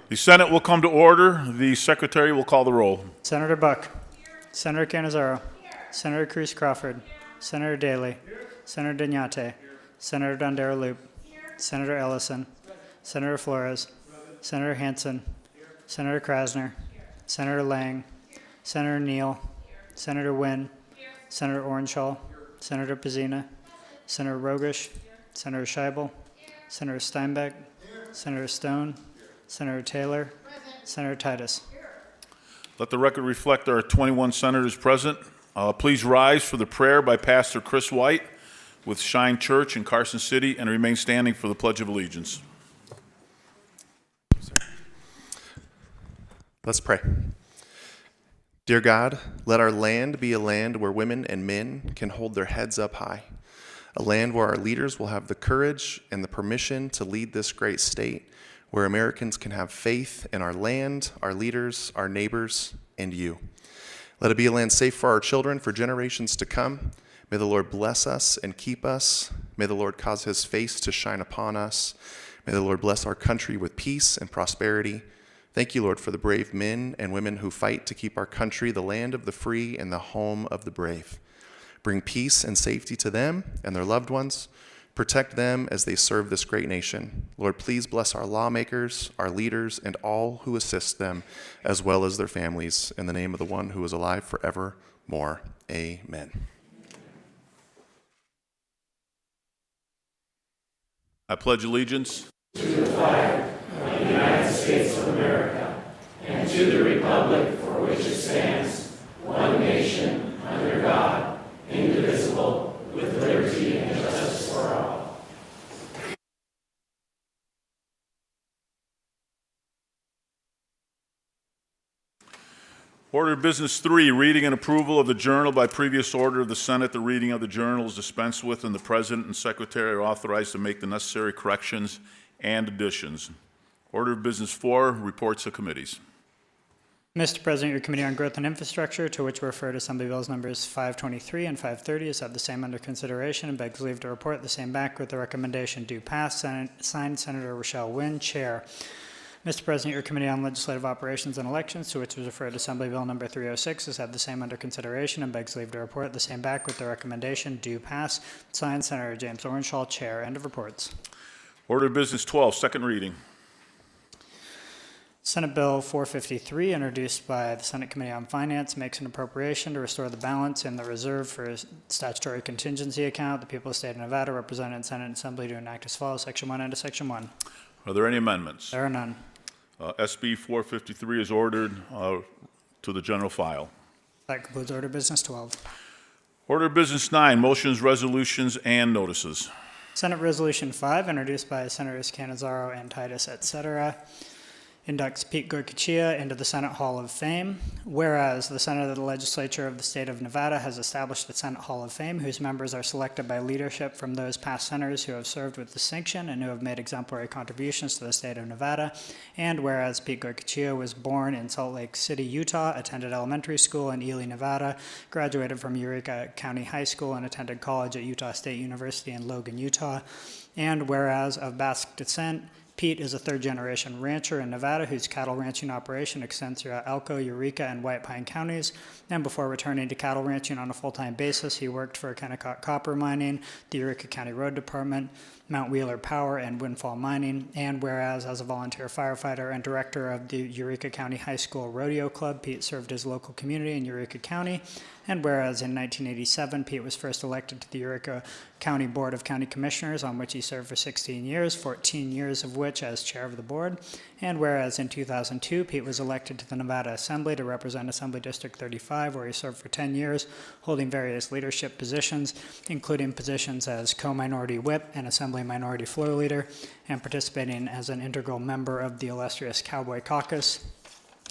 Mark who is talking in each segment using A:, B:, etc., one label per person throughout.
A: The Senate will come to order. The Secretary will call the roll.
B: Senator Buck. Senator Cannizzaro. Senator Cruz Crawford. Senator Daley. Senator Degnaté. Senator Dondero Loop. Senator Ellison. Senator Flores. Senator Hansen. Senator Krasner. Senator Lang. Senator Neal. Senator Wynn. Senator Orenshaw. Senator Pizzina. Senator Rogish. Senator Scheibel. Senator Steinbeck. Senator Stone. Senator Taylor. Senator Titus.
A: Let the record reflect there are 21 senators present. Please rise for the prayer by Pastor Chris White with Shine Church in Carson City and remain standing for the Pledge of Allegiance.
C: Let's pray. Dear God, let our land be a land where women and men can hold their heads up high, a land where our leaders will have the courage and the permission to lead this great state, where Americans can have faith in our land, our leaders, our neighbors, and you. Let it be a land safe for our children for generations to come. May the Lord bless us and keep us. May the Lord cause his face to shine upon us. May the Lord bless our country with peace and prosperity. Thank you, Lord, for the brave men and women who fight to keep our country the land of the free and the home of the brave. Bring peace and safety to them and their loved ones. Protect them as they serve this great nation. Lord, please bless our lawmakers, our leaders, and all who assist them, as well as their families, in the name of the one who is alive forevermore. Amen.
A: I pledge allegiance
D: to the flag of the United States of America and to the republic for which it stands, one nation, under God, indivisible, with liberty and justice for all.
A: Order of Business 3, reading and approval of the journal by previous order of the Senate. The reading of the journal is dispensed with, and the President and Secretary are authorized to make the necessary corrections and additions. Order of Business 4, reports of committees.
B: Mr. President, your Committee on Growth and Infrastructure, to which referred Assembly Bills numbers 523 and 530, has had the same under consideration and begs leave to report the same back with the recommendation do pass. Signed, Senator Rochelle Wynn, Chair. Mr. President, your Committee on Legislative Operations and Elections, to which was referred Assembly Bill number 306, has had the same under consideration and begs leave to report the same back with the recommendation do pass. Signed, Senator James Orenshaw, Chair. End of reports.
A: Order of Business 12, second reading.
B: Senate Bill 453, introduced by the Senate Committee on Finance, makes an appropriation to restore the balance in the reserve for statutory contingency account. The people of the state of Nevada, represented in Senate and Assembly, to enact as follows. Section 1 and Section 1.
A: Are there any amendments?
B: There are none.
A: SB 453 is ordered to the general file.
B: That concludes Order of Business 12.
A: Order of Business 9, motions, resolutions, and notices.
B: Senate Resolution 5, introduced by Senators Cannizzaro and Titus, etc., inducts Pete Goycochea into the Senate Hall of Fame. Whereas the Nevada Legislature of the state of Nevada has established a Senate Hall of Fame whose members are selected by leadership from those past senators who have served with distinction and who have made exemplary contributions to the state of Nevada. And whereas Pete Goycochea was born in Salt Lake City, Utah, attended elementary school in Ely, Nevada, graduated from Eureka County High School, and attended college at Utah State University in Logan, Utah. And whereas of Basque descent, Pete is a third-generation rancher in Nevada whose cattle ranching operation extends throughout Elko, Eureka, and White Pine counties. And before returning to cattle ranching on a full-time basis, he worked for Kennecott Copper Mining, the Eureka County Road Department, Mount Wheeler Power, and Windfall Mining. And whereas as a volunteer firefighter and director of the Eureka County High School Rodeo Club, Pete served his local community in Eureka County. And whereas in 1987, Pete was first elected to the Eureka County Board of County Commissioners, on which he served for 16 years, 14 years of which as chair of the board. And whereas in 2002, Pete was elected to the Nevada Assembly to represent Assembly District 35, where he served for 10 years, holding various leadership positions, including positions as co-minority whip and Assembly Minority Floor Leader, and participating as an integral member of the illustrious Cowboy Caucus.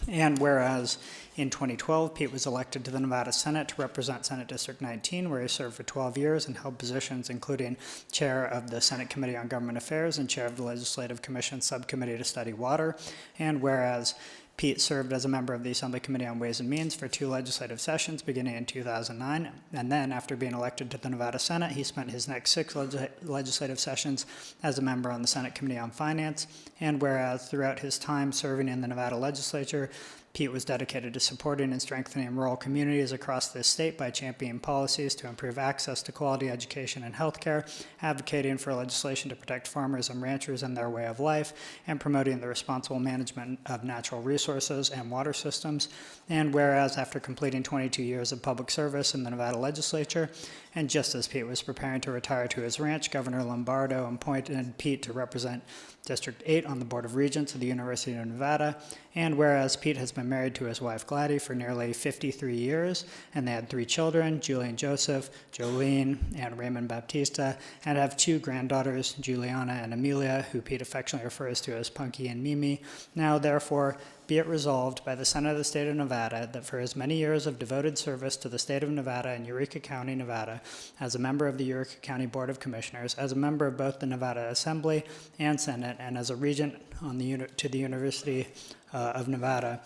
B: And whereas in 2012, Pete was elected to the Nevada Senate to represent Senate District 19, where he served for 12 years and held positions including chair of the Senate Committee on Government Affairs and chair of the Legislative Commission Subcommittee to Study Water. And whereas Pete served as a member of the Assembly Committee on Ways and Means for 2 legislative sessions beginning in 2009, and then after being elected to the Nevada Senate, he spent his next 6 legislative sessions as a member on the Senate Committee on Finance, and whereas throughout his time serving in the Nevada Legislature, Pete was dedicated to supporting and strengthening rural communities across this state by championing policies to improve access to quality education and healthcare, advocating for legislation to protect farmers and ranchers and their way of life, and promoting the responsible management of natural resources and water systems. And whereas after completing 22 years of public service in the Nevada Legislature, and just as Pete was preparing to retire to his ranch, Governor Lombardo appointed Pete to represent District 8 on the Board of Regents of the University of Nevada. And whereas Pete has been married to his wife Gladys for nearly 53 years, and they had 3 children, Julian Joseph, Jolene, and Raymond Baptista, and have 2 granddaughters, Juliana and Amelia, who Pete affectionately refers to as Punky and Mimi. Now, therefore, be it resolved by the Senate of the State of Nevada that for his many years of devoted service to the State of Nevada and Eureka County, Nevada, as a member of the Eureka County Board of Commissioners, as a member of both the Nevada Assembly and Senate, and as a regent on to the University of Nevada,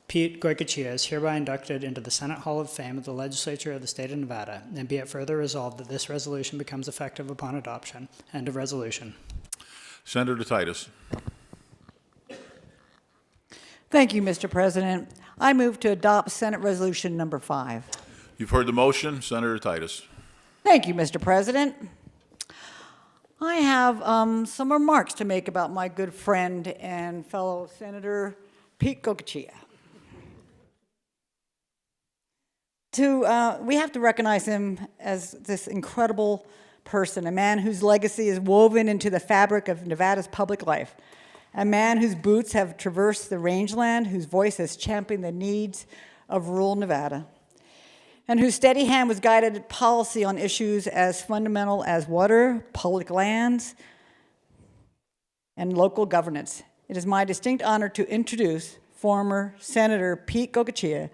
B: Pete Goycochea is hereby inducted into the Senate Hall of Fame of the Legislature of the State of Nevada, and be it further resolved that this resolution becomes effective upon adoption. End of resolution.
A: Senator Titus.
E: Thank you, Mr. President. I move to adopt Senate Resolution Number 5.
A: You've heard the motion. Senator Titus.
E: Thank you, Mr. President. I have some remarks to make about my good friend and fellow Senator Pete Goycochea. We have to recognize him as this incredible person, a man whose legacy is woven into the fabric of Nevada's public life, a man whose boots have traversed the rangeland, whose voice has championed the needs of rural Nevada, and whose steady hand was guided policy on issues as fundamental as water, public lands, and local governance. It is my distinct honor to introduce former Senator Pete Goycochea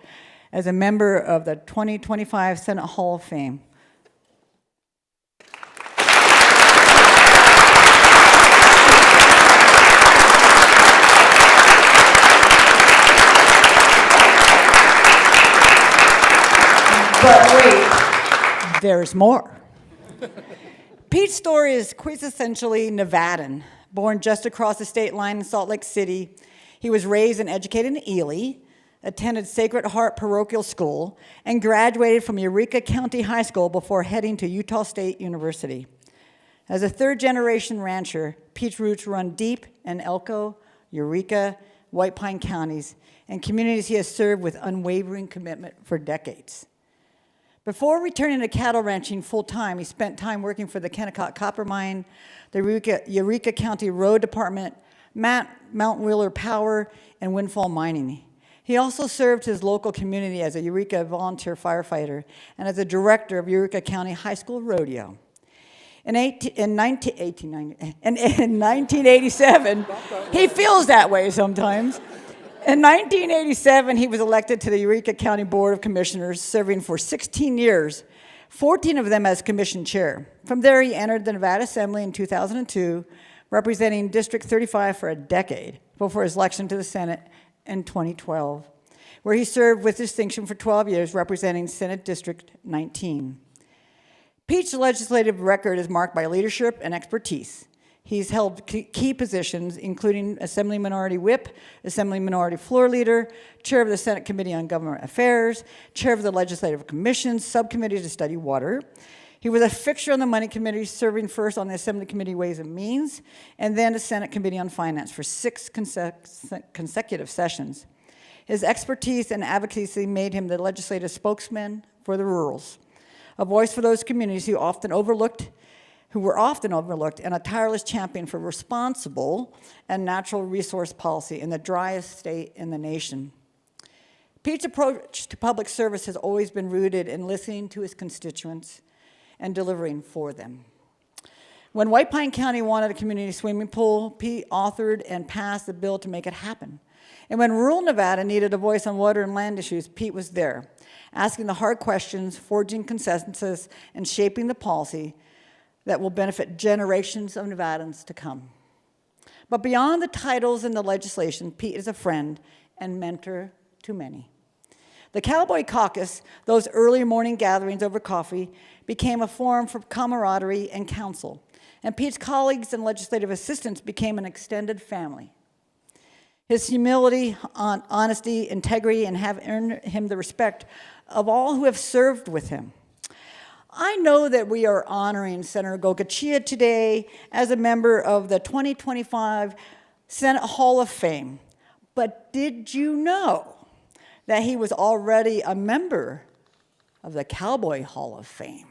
E: as a member of the 2025 Senate Hall of Fame. But wait, there's more. Pete's story is quintessentially Nevadan. Born just across the state line in Salt Lake City, he was raised and educated in Ely, attended Sacred Heart Parochial School, and graduated from Eureka County High School before heading to Utah State University. As a third-generation rancher, Pete's roots run deep in Elko, Eureka, White Pine counties, and communities he has served with unwavering commitment for decades. Before returning to cattle ranching full-time, he spent time working for the Kennecott Copper Mine, the Eureka County Road Department, Mount Wheeler Power, and Windfall Mining. He also served his local community as a Eureka volunteer firefighter and as a director of Eureka County High School Rodeo. In 1987, he feels that way sometimes. In 1987, he was elected to the Eureka County Board of Commissioners, serving for 16 years, 14 of them as commission chair. From there, he entered the Nevada Assembly in 2002, representing District 35 for a decade before his election to the Senate in 2012, where he served with distinction for 12 years, representing Senate District 19. Pete's legislative record is marked by leadership and expertise. He's held key positions, including Assembly Minority Whip, Assembly Minority Floor Leader, Chair of the Senate Committee on Government Affairs, Chair of the Legislative Commission's Subcommittee to Study Water. He was a fixture on the Money Committee, serving first on the Assembly Committee Ways and Means, and then the Senate Committee on Finance for 6 consecutive sessions. His expertise and advocacy made him the legislative spokesman for the rurals, a voice for those communities who were often overlooked, and a tireless champion for responsible and natural resource policy in the driest state in the nation. Pete's approach to public service has always been rooted in listening to his constituents and delivering for them. When White Pine County wanted a community swimming pool, Pete authored and passed the bill to make it happen. And when rural Nevada needed a voice on water and land issues, Pete was there, asking the hard questions, forging consensus, and shaping the policy that will benefit generations of Nevadans to come. But beyond the titles and the legislation, Pete is a friend and mentor to many. The Cowboy Caucus, those early morning gatherings over coffee, became a forum for camaraderie and counsel, and Pete's colleagues and legislative assistants became an extended family. His humility, honesty, integrity, and have earned him the respect of all who have served with him. I know that we are honoring Senator Goicoechea today as a member of the 2025 Senate Hall of Fame, but did you know that he was already a member of the Cowboy Hall of Fame?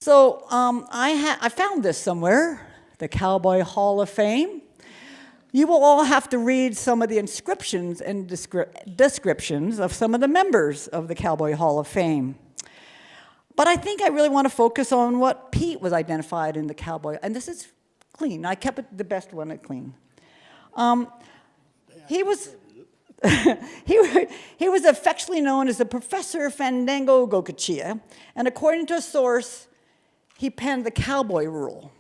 E: So I found this somewhere, the Cowboy Hall of Fame. You will all have to read some of the inscriptions and descriptions of some of the members of the Cowboy Hall of Fame. But I think I really want to focus on what Pete was identified in the Cowboy, and this is clean. I kept it the best one at clean. He was he was affectionately known as the Professor Fandango Goicoechea, and according to a source, he penned the cowboy rule.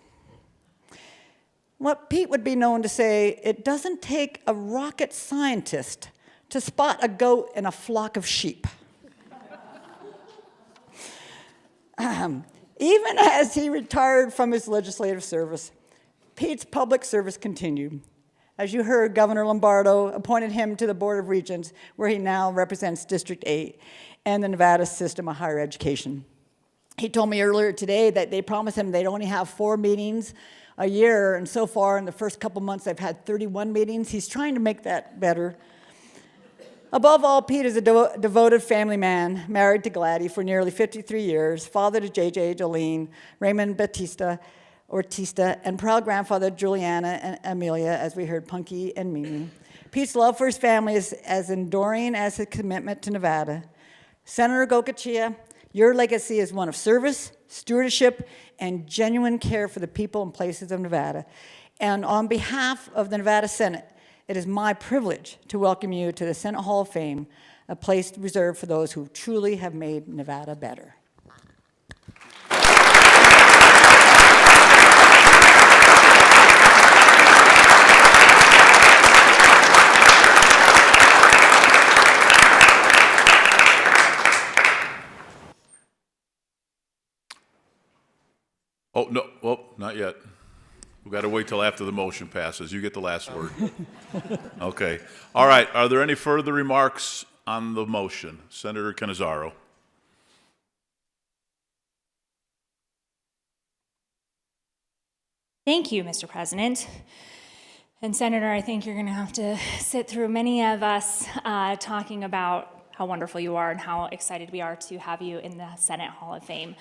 E: What Pete would be known to say, it doesn't take a rocket scientist to spot a goat in a flock of sheep. Even as he retired from his legislative service, Pete's public service continued. As you heard, Governor Lombardo appointed him to the Board of Regents, where he now represents District 8 and the Nevada system of higher education. He told me earlier today that they promised him they'd only have 4 meetings a year, and so far in the first couple months they've had 31 meetings. He's trying to make that better. Above all, Pete is a devoted family man, married to Gladys for nearly 53 years, father to JJ, Jolene, Raymond Ortista, and proud grandfather Juliana and Amelia, as we heard, Punky and Mimi. Pete's love for his family is as enduring as his commitment to Nevada. Senator Goicoechea, your legacy is one of service, stewardship, and genuine care for the people and places of Nevada. And on behalf of the Nevada Senate, it is my privilege to welcome you to the Senate Hall of Fame, a place reserved for those who truly have made Nevada better.
A: Oh, no, well, not yet. We've got to wait till after the motion passes. You get the last word. Okay. All right. Are there any further remarks on the motion? Senator Cannizzaro.
F: Thank you, Mr. President. And Senator, I think you're going to have to sit through many of us talking about how wonderful you are and how excited we are to have you in the Senate Hall of Fame.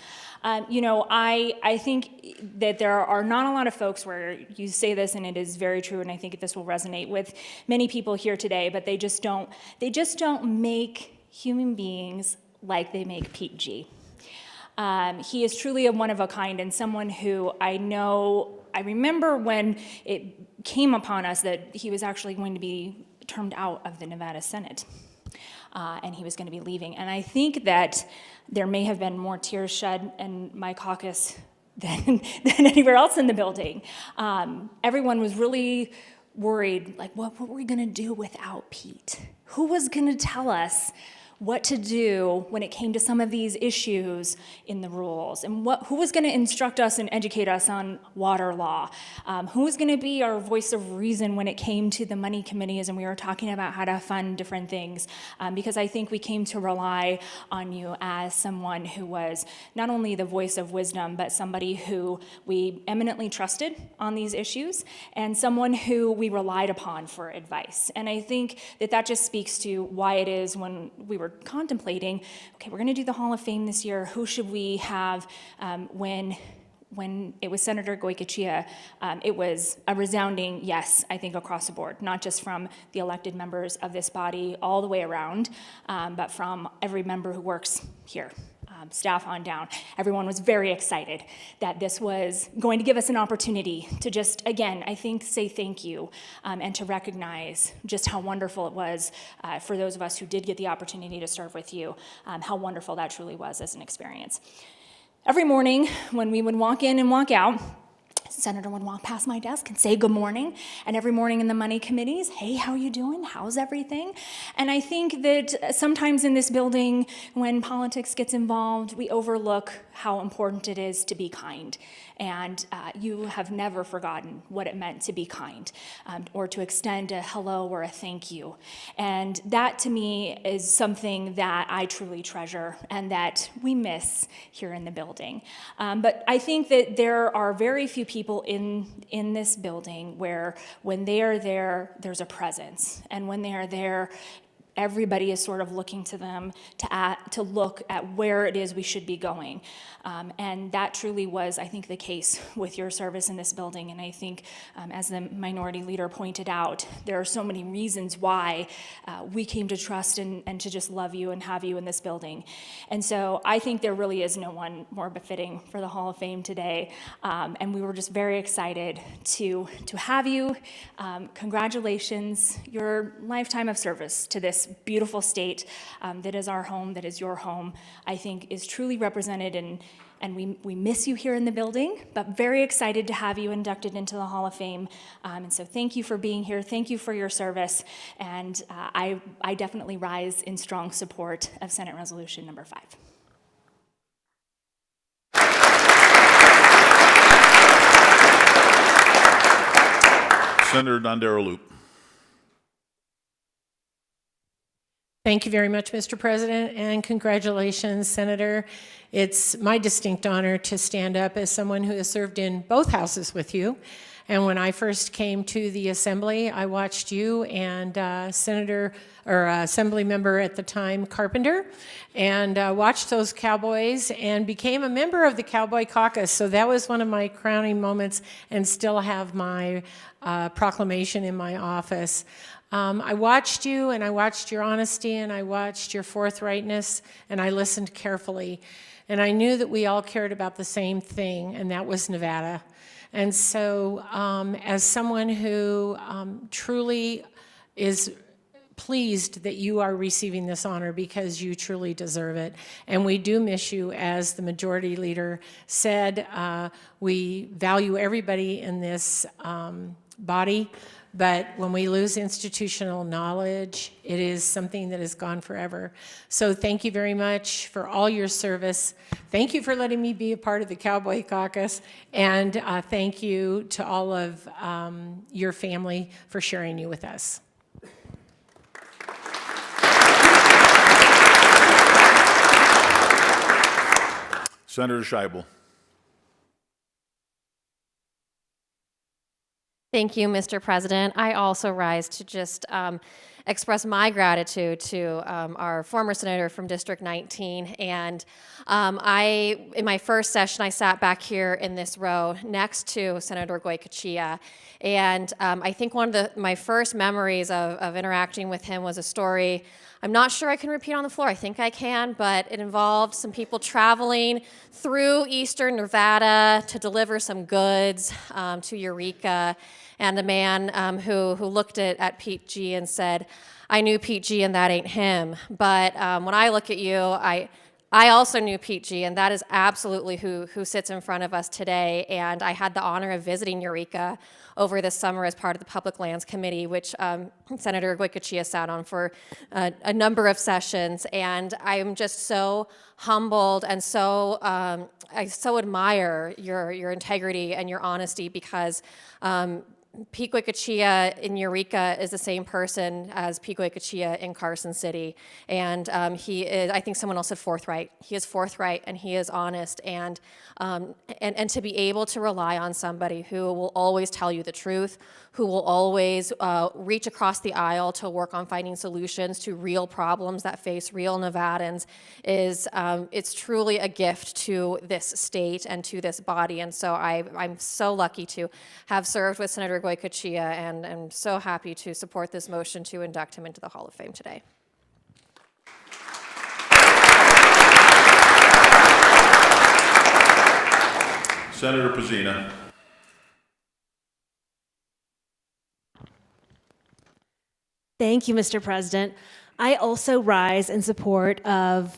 F: I think that there are not a lot of folks where you say this, and it is very true, and I think this will resonate with many people here today, but they just don't make human beings like they make Pete G. He is truly a one of a kind, and someone who I remember when it came upon us that he was actually going to be termed out of the Nevada Senate. And he was going to be leaving. And I think that there may have been more tears shed in my caucus than anywhere else in the building. Everyone was really worried, like, what were we going to do without Pete? Who was going to tell us what to do when it came to some of these issues in the rules, and who was going to instruct us and educate us on water law, who was going to be our voice of reason when it came to the money committees and we were talking about how to fund different things, because I think we came to rely on you as someone who was not only the voice of wisdom, but somebody who we eminently trusted on these issues and someone who we relied upon for advice. And I think that just speaks to why it is when we were contemplating, okay, we're going to do the Hall of Fame this year. Who should we have? When it was Senator Goicoechea, it was a resounding yes, I think, across the board, not just from the elected members of this body all the way around, but from every member who works here. Staff on down. Everyone was very excited that this was going to give us an opportunity to just, again, I think, say thank you and to recognize just how wonderful it was for those of us who did get the opportunity to serve with you, how wonderful that truly was as an experience. Every morning when we would walk in and walk out, Senator would walk past my desk and say good morning. And every morning in the money committees, hey, how you doing? How's everything? And I think that sometimes in this building, when politics gets involved, we overlook how important it is to be kind. And you have never forgotten what it meant to be kind, or to extend a hello or a thank you. And that to me is something that I truly treasure and that we miss here in the building. But I think that there are very few people in this building where when they are there, there's a presence. And when they are there, everybody is sort of looking to them to look at where it is we should be going. And that truly was, I think, the case with your service in this building. And I think, as the minority leader pointed out, there are so many reasons why we came to trust and to just love you and have you in this building. And so I think there really is no one more befitting for the Hall of Fame today. And we were just very excited to have you. Congratulations, your lifetime of service to this beautiful state that is our home, that is your home, I think is truly represented, and we miss you here in the building, but very excited to have you inducted into the Hall of Fame. And so thank you for being here. Thank you for your service. And I definitely rise in strong support of Senate Resolution number 5.
A: Senator Dondero Loop.
G: Thank you very much, Mr. President, and congratulations, Senator. It's my distinct honor to stand up as someone who has served in both houses with you. And when I first came to the Assembly, I watched you and Assembly member at the time, Carpenter, and watched those cowboys and became a member of the Cowboy Caucus. So that was one of my crowning moments, and still have my proclamation in my office. I watched you, and I watched your honesty, and I watched your forthrightness, and I listened carefully. And I knew that we all cared about the same thing, and that was Nevada. And so as someone who truly is pleased that you are receiving this honor, because you truly deserve it. And we do miss you, as the majority leader said. We value everybody in this body. But when we lose institutional knowledge, it is something that is gone forever. So thank you very much for all your service. Thank you for letting me be a part of the Cowboy Caucus. And thank you to all of your family for sharing you with us.
A: Senator Scheibel.
H: Thank you, Mr. President. I also rise to just express my gratitude to our former senator from District 19. And in my first session, I sat back here in this row next to Senator Goycochea. And I think one of my first memories of interacting with him was a story I'm not sure I can repeat on the floor. I think I can, but it involved some people traveling through eastern Nevada to deliver some goods to Eureka, and a man who looked at Pete G. and said, "I knew Pete G. and that ain't him." But when I look at you, I also knew Pete G., and that is absolutely who sits in front of us today. And I had the honor of visiting Eureka over this summer as part of the Public Lands Committee, which Senator Goycochea sat on for a number of sessions. And I am just so humbled and I so admire your integrity and your honesty, because Pete Goycochea in Eureka is the same person as Pete Goycochea in Carson City. And he is, I think someone else said forthright. He is forthright and he is honest. And to be able to rely on somebody who will always tell you the truth, who will always reach across the aisle to work on finding solutions to real problems that face real Nevadans it's truly a gift to this state and to this body. And so I'm so lucky to have served with Senator Goycochea, and I'm so happy to support this motion to induct him into the Hall of Fame today.
A: Senator Pizzina.
I: Thank you, Mr. President. I also rise in support of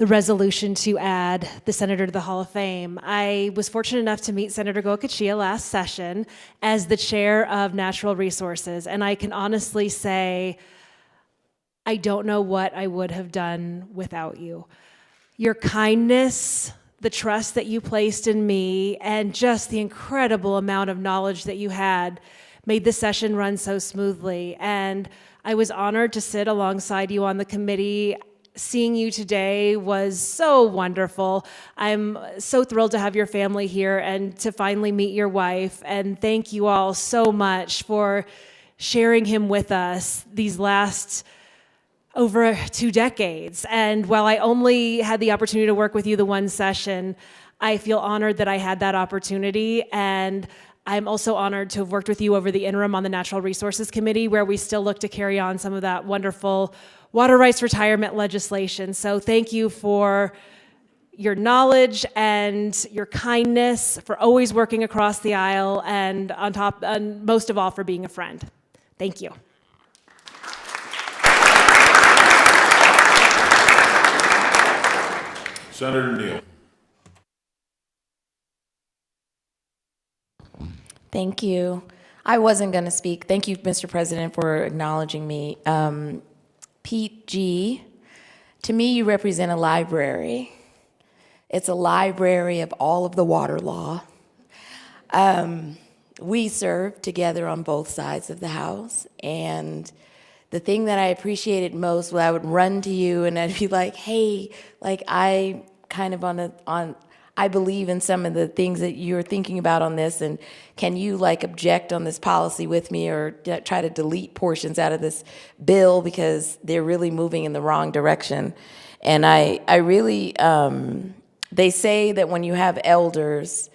I: the resolution to add the senator to the Hall of Fame. I was fortunate enough to meet Senator Goicoechea last session as the chair of Natural Resources, and I can honestly say I don't know what I would have done without you. Your kindness, the trust that you placed in me, and just the incredible amount of knowledge that you had made the session run so smoothly. And I was honored to sit alongside you on the committee. Seeing you today was so wonderful. I'm so thrilled to have your family here and to finally meet your wife. And thank you all so much for sharing him with us these last over 2 decades. And while I only had the opportunity to work with you the one session, I feel honored that I had that opportunity. And I'm also honored to have worked with you over the interim on the Natural Resources Committee, where we still look to carry on some of that wonderful water rights retirement legislation. So thank you for your knowledge and your kindness, for always working across the aisle, and most of all, for being a friend. Thank you.
A: Senator Neal.
J: Thank you. I wasn't going to speak. Thank you, Mr. President, for acknowledging me. Pete G., to me, you represent a library. It's a library of all of the water law. We served together on both sides of the House, and the thing that I appreciated most was I would run to you and I'd be like, hey, like I kind of I believe in some of the things that you're thinking about on this, and can you like object on this policy with me, or try to delete portions out of this bill because they're really moving in the wrong direction. And I really, they say that when you have elders,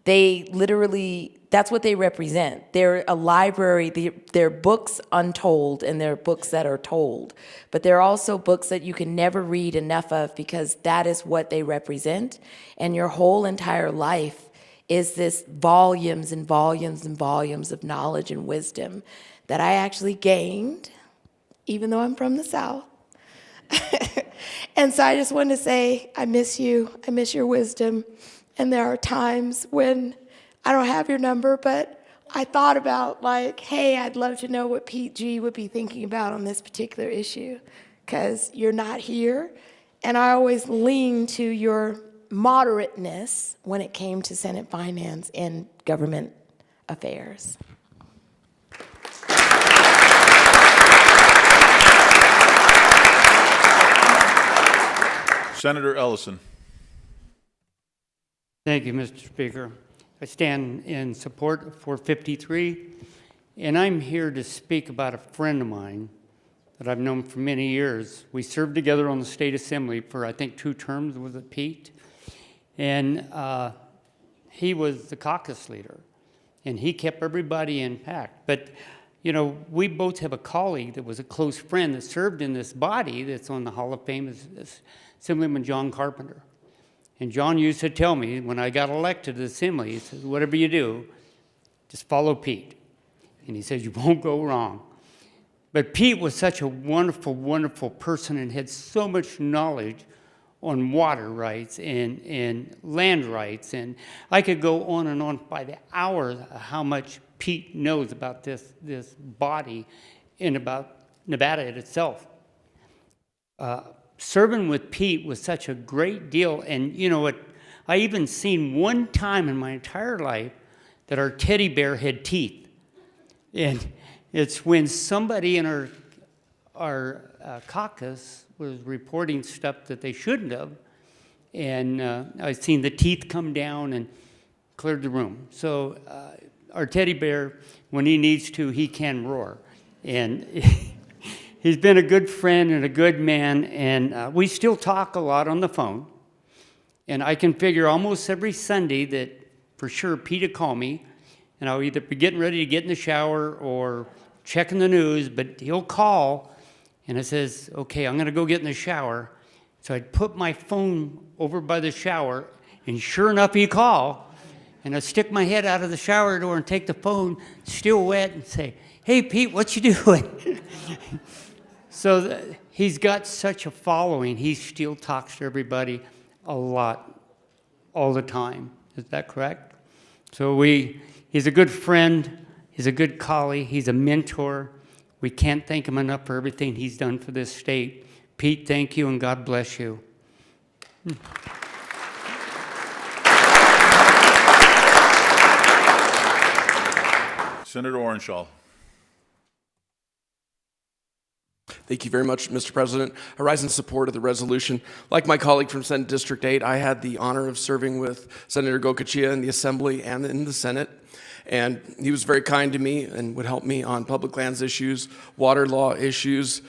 J: they literally, that's what they represent. They're a library. They're books untold, and they're books that are told. But they're also books that you can never read enough of, because that is what they represent. And your whole entire life is this volumes and volumes and volumes of knowledge and wisdom that I actually gained, even though I'm from the South. And so I just want to say, I miss you. I miss your wisdom. And there are times when I don't have your number, but I thought about like, hey, I'd love to know what Pete G would be thinking about on this particular issue, because you're not here. And I always lean to your moderateness when it came to Senate finance and government affairs.
A: Senator Ellison.
K: Thank you, Mr. Speaker. I stand in support of 453, and I'm here to speak about a friend of mine that I've known for many years. We served together on the State Assembly for, I think, 2 terms with Pete, and he was the caucus leader, and he kept everybody intact. But, you know, we both have a colleague that was a close friend that served in this body that's on the Hall of Fame, is Assemblyman John Carpenter. And John used to tell me when I got elected to the Assembly, he says, whatever you do, just follow Pete. And he says, you won't go wrong. But Pete was such a wonderful, wonderful person and had so much knowledge on water rights and land rights. And I could go on and on by the hour how much Pete knows about this body and about Nevada itself. Serving with Pete was such a great deal. And you know what? I even seen one time in my entire life that our teddy bear had teeth. And it's when somebody in our caucus was reporting stuff that they shouldn't have. And I seen the teeth come down and cleared the room. So our teddy bear, when he needs to, he can roar. And he's been a good friend and a good man, and we still talk a lot on the phone. And I can figure almost every Sunday that for sure Pete will call me, and I'll either be getting ready to get in the shower or checking the news, but he'll call, and it says, okay, I'm going to go get in the shower. So I'd put my phone over by the shower, and sure enough, he'd call, and I'd stick my head out of the shower door and take the phone, still wet, and say, hey, Pete, what you doing? So he's got such a following. He still talks to everybody a lot, all the time. Is that correct? So he's a good friend. He's a good colleague. He's a mentor. We can't thank him enough for everything he's done for this state. Pete, thank you, and God bless you.
A: Senator Orenshaw.
L: Thank you very much, Mr. President. I rise in support of the resolution. Like my colleague from Senate District 8, I had the honor of serving with Senator Goicoechea in the Assembly and in the Senate. And he was very kind to me and would help me on public lands issues, water law issues,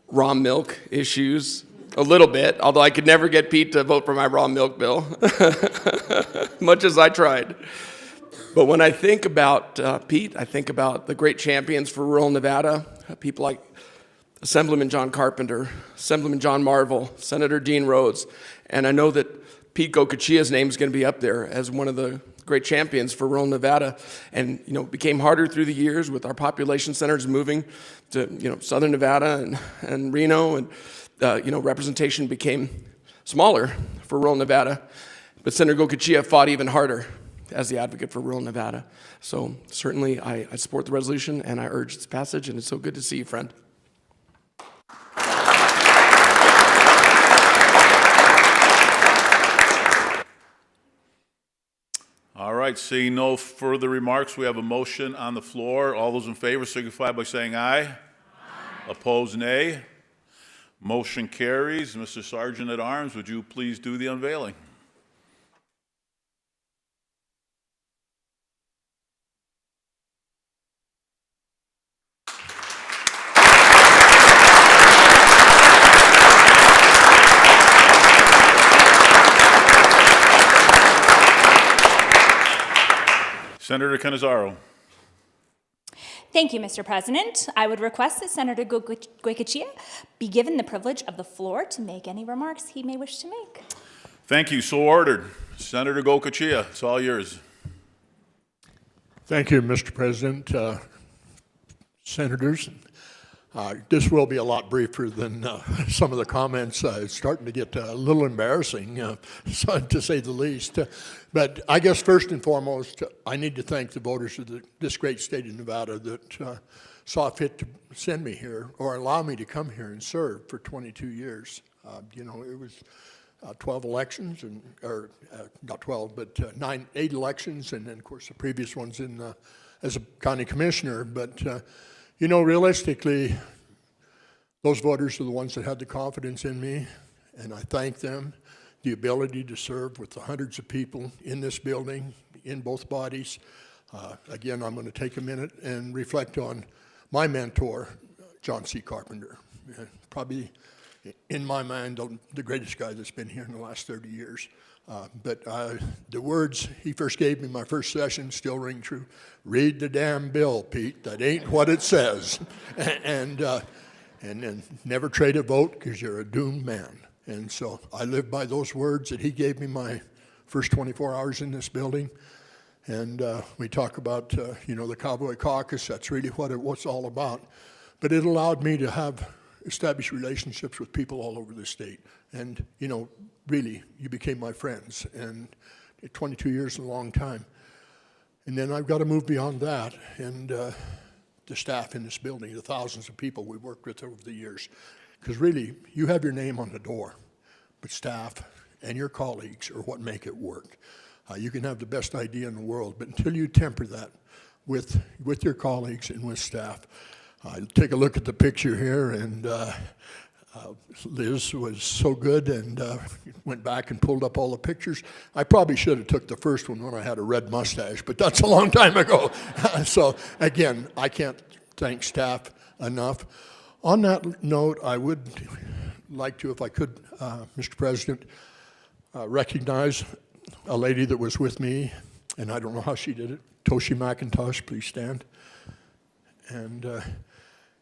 L: raw milk issues, a little bit, although I could never get Pete to vote for my raw milk bill, much as I tried. But when I think about Pete, I think about the great champions for rural Nevada, people like Assemblyman John Carpenter, Assemblyman John Marvel, Senator Dean Rhodes, and I know that Pete Goicoechea's name is going to be up there as one of the great champions for rural Nevada. And it became harder through the years with our population centers moving to southern Nevada and Reno, and representation became smaller for rural Nevada. But Senator Goicoechea fought even harder as the advocate for rural Nevada. So certainly I support the resolution and I urge its passage, and it's so good to see you, friend.
A: All right, seeing no further remarks, we have a motion on the floor. All those in favor signify by saying aye. Aye. Opposed, nay. Motion carries. Mr. Sergeant at Arms, would you please do the unveiling? Senator Cannizzaro.
F: Thank you, Mr. President. I would request that Senator Goicoechea be given the privilege of the floor to make any remarks he may wish to make.
A: Thank you. So ordered. Senator Goicoechea, it's all yours.
M: Thank you, Mr. President. Senators, this will be a lot briefer than some of the comments. It's starting to get a little embarrassing, to say the least. But I guess first and foremost, I need to thank the voters of this great state of Nevada that saw fit to send me here or allow me to come here and serve for 22 years. It was 12 elections, or not 12, but 8 elections, and then, of course, the previous ones as a county commissioner. But realistically, those voters are the ones that had the confidence in me, and I thank them. The ability to serve with the hundreds of people in this building, in both bodies. Again, I'm going to take a minute and reflect on my mentor, John C. Carpenter. Probably, in my mind, the greatest guy that's been here in the last 30 years. But the words he first gave me my first session still ring true. Read the damn bill, Pete. That ain't what it says. And then never trade a vote because you're a doomed man. And so I live by those words that he gave me my first 24 hours in this building. And we talk about, the Cowboy Caucus. That's really what it was all about. But it allowed me to have established relationships with people all over the state. And, really, you became my friends. And 22 years is a long time. And then I've got to move beyond that. And the staff in this building, the thousands of people we worked with over the years. Because really, you have your name on the door, but staff and your colleagues are what make it work. You can have the best idea in the world, but until you temper that with your colleagues and with staff. Take a look at the picture here, and Liz was so good and went back and pulled up all the pictures. I probably should have took the first one when I had a red mustache, but that's a long time ago. So again, I can't thank staff enough. On that note, I would like to, if I could, Mr. President, recognize a lady that was with me, and I don't know how she did it. Toshi McIntosh, please stand. And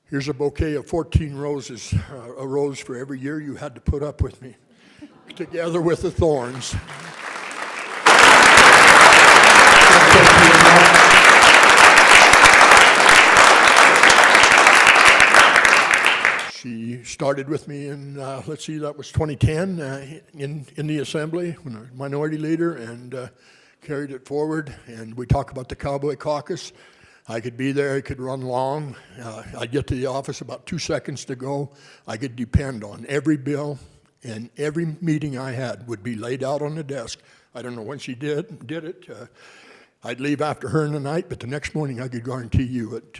M: here's a bouquet of 14 roses, a rose for every year you had to put up with me, together with the thorns. She started with me in, let's see, that was 2010 in the Assembly when I was minority leader, and carried it forward. And we talk about the Cowboy Caucus. I could be there, I could run long. I'd get to the office about 2 seconds to go. I could depend on every bill, and every meeting I had would be laid out on the desk. I don't know when she did it. I'd leave after her in the night, but the next morning I could guarantee you it.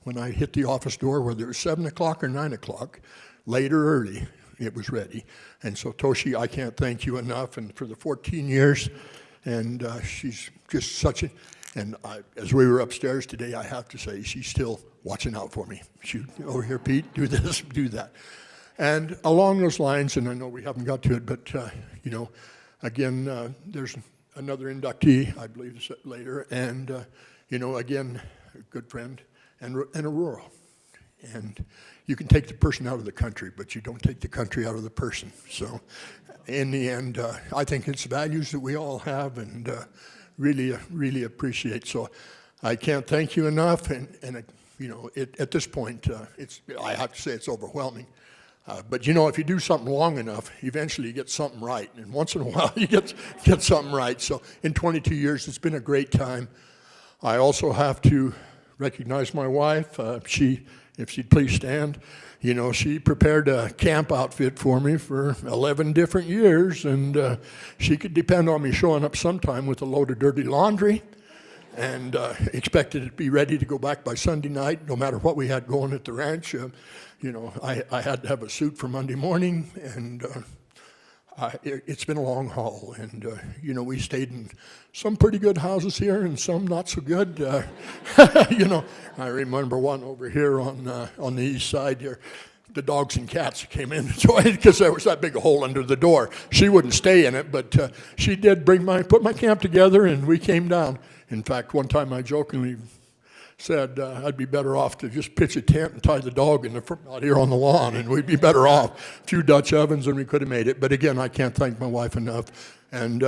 M: When I hit the office door, whether it was 7 o'clock or 9 o'clock, late or early, it was ready. And so, Toshi, I can't thank you enough, and for the 14 years, and she's just such a, and as we were upstairs today, I have to say, she's still watching out for me. She, over here, Pete, do this, do that. And along those lines, and I know we haven't got to it, but, you know, again, there's another inductee, I believe, later, and, you know, again, a good friend, and a rural. And you can take the person out of the country, but you don't take the country out of the person. So in the end, I think it's values that we all have, and really appreciate. So I can't thank you enough, and you know, at this point, I have to say it's overwhelming. But you know, if you do something long enough, eventually you get something right, and once in a while you get something right. So in 22 years, it's been a great time. I also have to recognize my wife. If she'd please stand. You know, she prepared a camp outfit for me for 11 different years, and she could depend on me showing up sometime with a load of dirty laundry, and expected it to be ready to go back by Sunday night, no matter what we had going at the ranch. You know, I had to have a suit for Monday morning, and it's been a long haul. And, you know, we stayed in some pretty good houses here and some not so good. You know, I remember one over here on the east side here. The dogs and cats came in because there was that big hole under the door. She wouldn't stay in it, but she did put my camp together, and we came down. In fact, one time I jokingly said I'd be better off to just pitch a tent and tie the dog in the front out here on the lawn, and we'd be better off. A few Dutch ovens, and we could have made it. But again, I can't thank my wife enough. And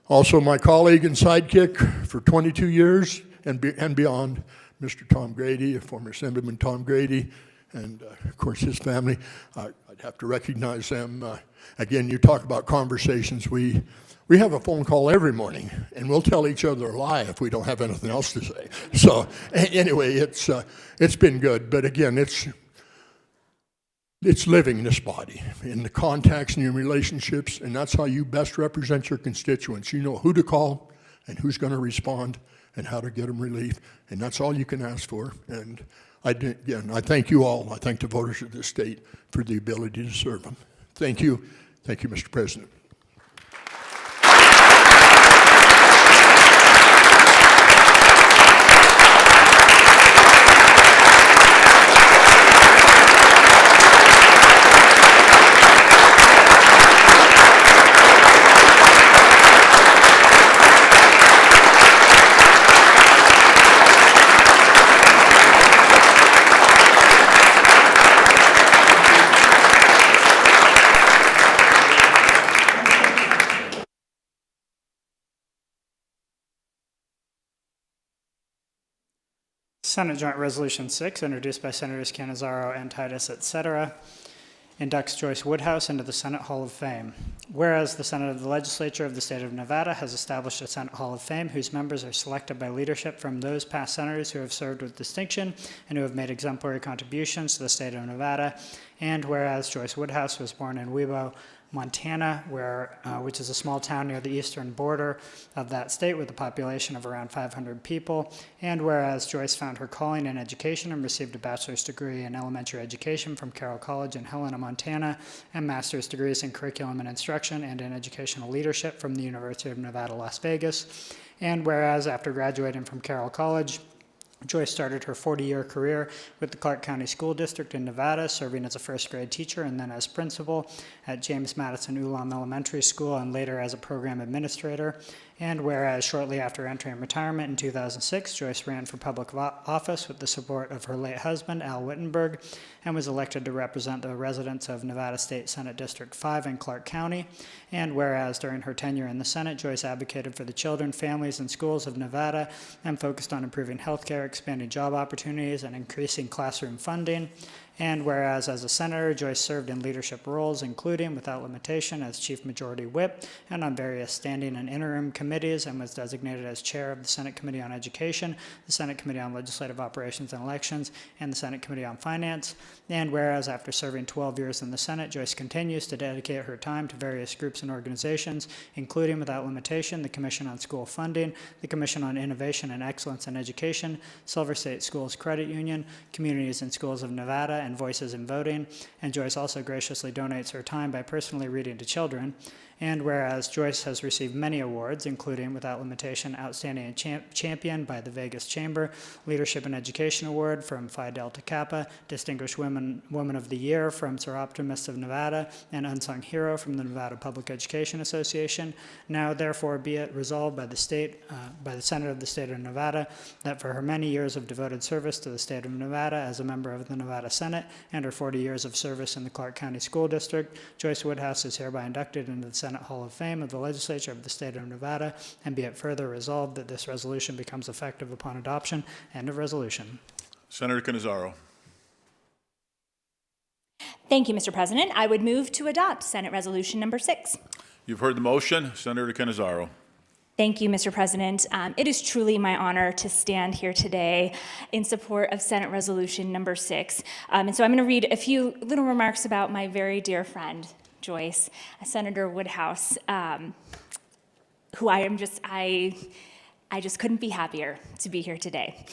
M: also my colleague and sidekick for 22 years and beyond, Mr. Tom Grady, former Assemblyman Tom Grady, and of course his family. I'd have to recognize them. Again, you talk about conversations. We have a phone call every morning, and we'll tell each other a lie if we don't have anything else to say. So anyway, it's been good. But again, it's living this body in the contacts and your relationships, and that's how you best represent your constituents. You know who to call and who's going to respond and how to get them relief, and that's all you can ask for. And I thank you all. I thank the voters of this state for the ability to serve them. Thank you. Thank you, Mr. President.
B: Senate Joint Resolution 6, introduced by Senators Cannizzaro and Titus, etc., inducts Joyce Woodhouse into the Senate Hall of Fame. Whereas the Senate of the Legislature of the State of Nevada has established a Senate Hall of Fame whose members are selected by leadership from those past senators who have served with distinction and who have made exemplary contributions to the state of Nevada. And whereas Joyce Woodhouse was born in Webo, Montana, which is a small town near the eastern border of that state with a population of around 500 people. And whereas Joyce found her calling in education and received a bachelor's degree in elementary education from Carroll College in Helena, Montana, and master's degrees in curriculum and instruction and in educational leadership from the University of Nevada, Las Vegas. And whereas after graduating from Carroll College, Joyce started her 40-year career with the Clark County School District in Nevada, serving as a first-grade teacher and then as principal at James Madison Ulam Elementary School and later as a program administrator. And whereas shortly after entering retirement in 2006, Joyce ran for public office with the support of her late husband, Al Wittenberg, and was elected to represent the residents of Nevada State Senate District 5 in Clark County. And whereas during her tenure in the Senate, Joyce advocated for the children, families, and schools of Nevada and focused on improving healthcare, expanding job opportunities, and increasing classroom funding. And whereas as a senator, Joyce served in leadership roles, including without limitation as Chief Majority Whip and on various standing and interim committees, and was designated as chair of the Senate Committee on Education, the Senate Committee on Legislative Operations and Elections, and the Senate Committee on Finance. And whereas after serving 12 years in the Senate, Joyce continues to dedicate her time to various groups and organizations, including without limitation the Commission on School Funding, the Commission on Innovation and Excellence in Education, Silver State Schools Credit Union, Communities and Schools of Nevada, and Voices in Voting. And Joyce also graciously donates her time by personally reading to children. And whereas Joyce has received many awards, including without limitation Outstanding Champion by the Vegas Chamber, Leadership in Education Award from Phi Delta Kappa, Distinguished Woman of the Year from Sir Optimists of Nevada, and Unsung Hero from the Nevada Public Education Association. Now, therefore, be it resolved by the Senate of the State of Nevada that for her many years of devoted service to the State of Nevada as a member of the Nevada Senate and her 40 years of service in the Clark County School District, Joyce Woodhouse is hereby inducted into the Senate Hall of Fame of the Legislature of the State of Nevada, and be it further resolved that this resolution becomes effective upon adoption. End of resolution.
A: Senator Cannizzaro.
F: Thank you, Mr. President. I would move to adopt Senate Resolution number 6.
A: You've heard the motion. Senator Cannizzaro.
F: Thank you, Mr. President. It is truly my honor to stand here today in support of Senate Resolution number 6. And so I'm going to read a few little remarks about my very dear friend, Joyce, Senator Woodhouse, who I just couldn't be happier to be here today.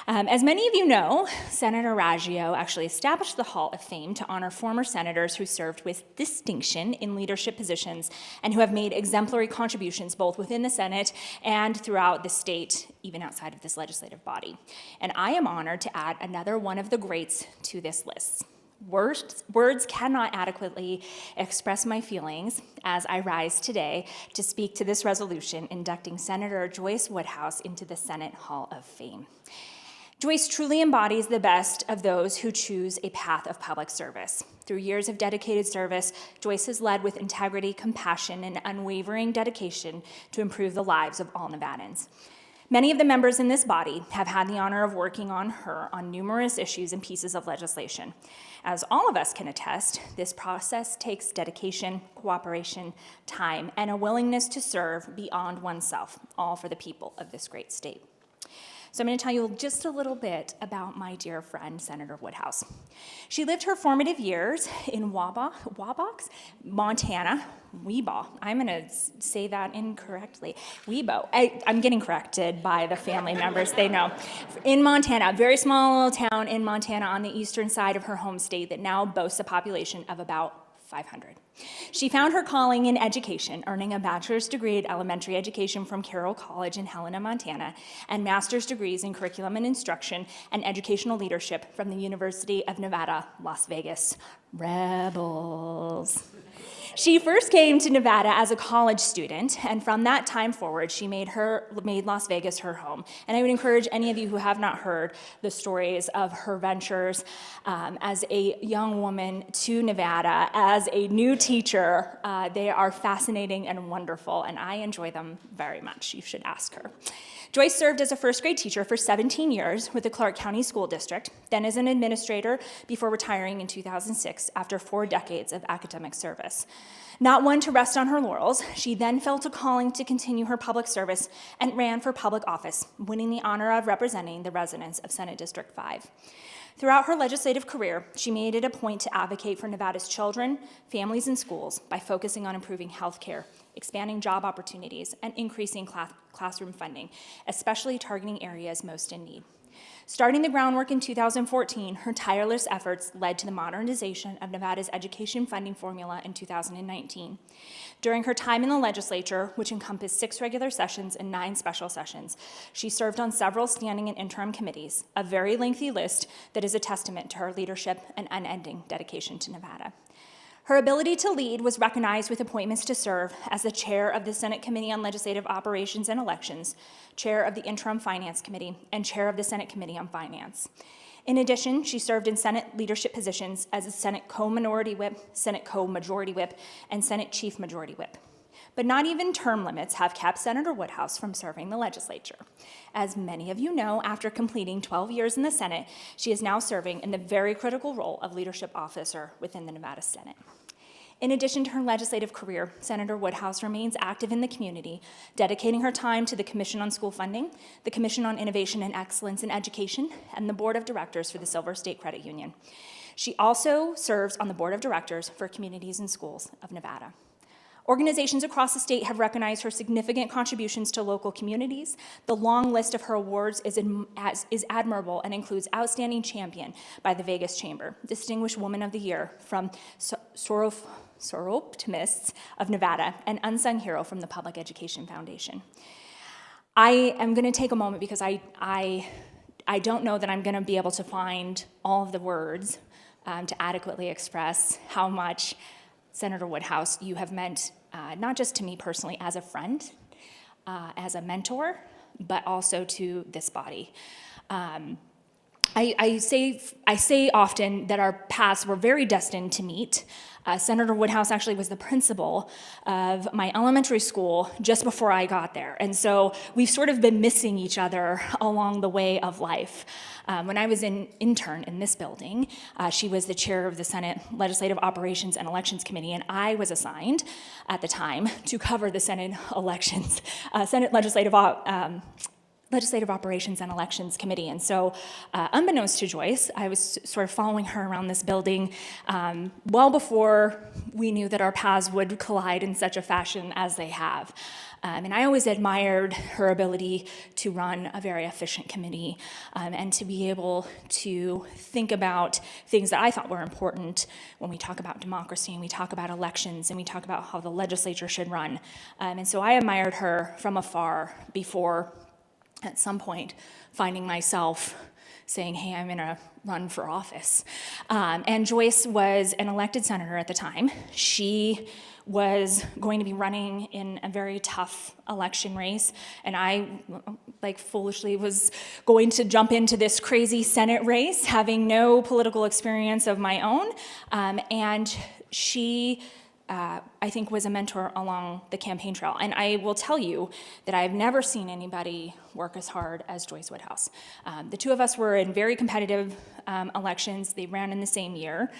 F: As many of you know, Senator Raggio actually established the Hall of Fame to honor former senators who served with distinction in leadership positions and who have made exemplary contributions both within the Senate and throughout the state, even outside of this legislative body. And I am honored to add another one of the greats to this list. Words cannot adequately express my feelings as I rise today to speak to this resolution inducting Senator Joyce Woodhouse into the Senate Hall of Fame. Joyce truly embodies the best of those who choose a path of public service. Through years of dedicated service, Joyce has led with integrity, compassion, and unwavering dedication to improve the lives of all Nevadans. Many of the members in this body have had the honor of working on her on numerous issues and pieces of legislation. As all of us can attest, this process takes dedication, cooperation, time, and a willingness to serve beyond oneself, all for the people of this great state. So I'm going to tell you just a little bit about my dear friend, Senator Woodhouse. She lived her formative years in Wabox, Montana. Weebaw. I'm going to say that incorrectly. Weebo. I'm getting corrected by the family members. They know. In Montana, a very small little town in Montana on the eastern side of her home state that now boasts a population of about 500. She found her calling in education, earning a bachelor's degree in elementary education from Carroll College in Helena, Montana, and master's degrees in curriculum and instruction and educational leadership from the University of Nevada, Las Vegas. Rebels. She first came to Nevada as a college student, and from that time forward, she made Las Vegas her home. And I would encourage any of you who have not heard the stories of her ventures as a young woman to Nevada, as a new teacher. They are fascinating and wonderful, and I enjoy them very much. You should ask her. Joyce served as a first grade teacher for 17 years with the Clark County School District, then as an administrator before retiring in 2006 after 4 decades of academic service. Not one to rest on her laurels, she then felt a calling to continue her public service and ran for public office, winning the honor of representing the residents of Senate District 5. Throughout her legislative career, she made it a point to advocate for Nevada's children, families, and schools by focusing on improving health care, expanding job opportunities, and increasing classroom funding, especially targeting areas most in need. Starting the groundwork in 2014, her tireless efforts led to the modernization of Nevada's education funding formula in 2019. During her time in the legislature, which encompassed 6 regular sessions and 9 special sessions, she served on several standing and interim committees, a very lengthy list that is a testament to her leadership and unending dedication to Nevada. Her ability to lead was recognized with appointments to serve as the chair of the Senate Committee on Legislative Operations and Elections, chair of the Interim Finance Committee, and chair of the Senate Committee on Finance. In addition, she served in Senate leadership positions as a Senate co-minority whip, Senate co-majority whip, and Senate chief majority whip. But not even term limits have kept Senator Woodhouse from serving the legislature. As many of you know, after completing 12 years in the Senate, she is now serving in the very critical role of leadership officer within the Nevada Senate. In addition to her legislative career, Senator Woodhouse remains active in the community, dedicating her time to the Commission on School Funding, the Commission on Innovation and Excellence in Education, and the Board of Directors for the Silver State Credit Union. She also serves on the Board of Directors for Communities and Schools of Nevada. Organizations across the state have recognized her significant contributions to local communities. The long list of her awards is admirable and includes Outstanding Champion by the Vegas Chamber, Distinguished Woman of the Year from Soroptimists of Nevada, and Unsung Hero from the Public Education Foundation. I am going to take a moment because I don't know that I'm going to be able to find all of the words to adequately express how much, Senator Woodhouse, you have meant not just to me personally as a friend, as a mentor, but also to this body. I say often that our paths were very destined to meet. Senator Woodhouse actually was the principal of my elementary school just before I got there. And so we've sort of been missing each other along the way of life. When I was an intern in this building, she was the chair of the Senate Legislative Operations and Elections Committee, and I was assigned at the time to cover the Senate elections, Senate Legislative Operations and Elections Committee. And so, unbeknownst to Joyce, I was sort of following her around this building well before we knew that our paths would collide in such a fashion as they have. And I always admired her ability to run a very efficient committee and to be able to think about things that I thought were important when we talk about democracy and we talk about elections and we talk about how the legislature should run. And so I admired her from afar before at some point finding myself saying, hey, I'm gonna run for office. And Joyce was an elected senator at the time. She was going to be running in a very tough election race, and I, foolishly was going to jump into this crazy Senate race, having no political experience of my own, and she I think was a mentor along the campaign trail. And I will tell you that I've never seen anybody work as hard as Joyce Woodhouse. The two of us were in very competitive elections. They ran in the same year.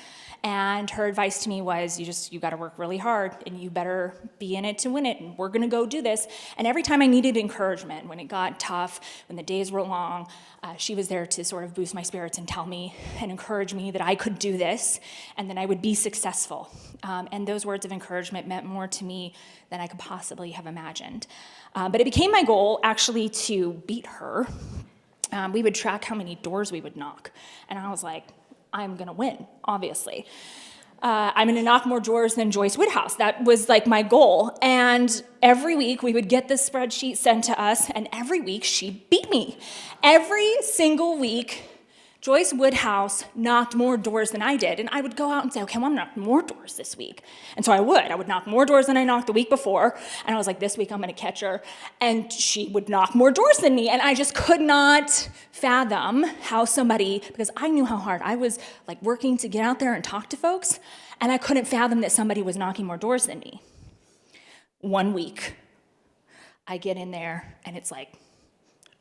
F: And her advice to me was, you gotta work really hard and you better be in it to win it, and we're gonna go do this. And every time I needed encouragement, when it got tough, when the days were long, she was there to sort of boost my spirits and tell me and encourage me that I could do this and that I would be successful. And those words of encouragement meant more to me than I could possibly have imagined. But it became my goal actually to beat her. We would track how many doors we would knock. And I was like, I'm gonna win, obviously. I'm gonna knock more doors than Joyce Woodhouse. That was my goal. And every week we would get this spreadsheet sent to us, and every week she beat me. Every single week, Joyce Woodhouse knocked more doors than I did, and I would go out and say, okay, well, I'm gonna knock more doors this week. And so I would knock more doors than I knocked the week before, and I was like, this week I'm gonna catch her, and she would knock more doors than me, and I just could not fathom how somebody, because I knew how hard I was working to get out there and talk to folks, and I couldn't fathom that somebody was knocking more doors than me. One week, I get in there, and it's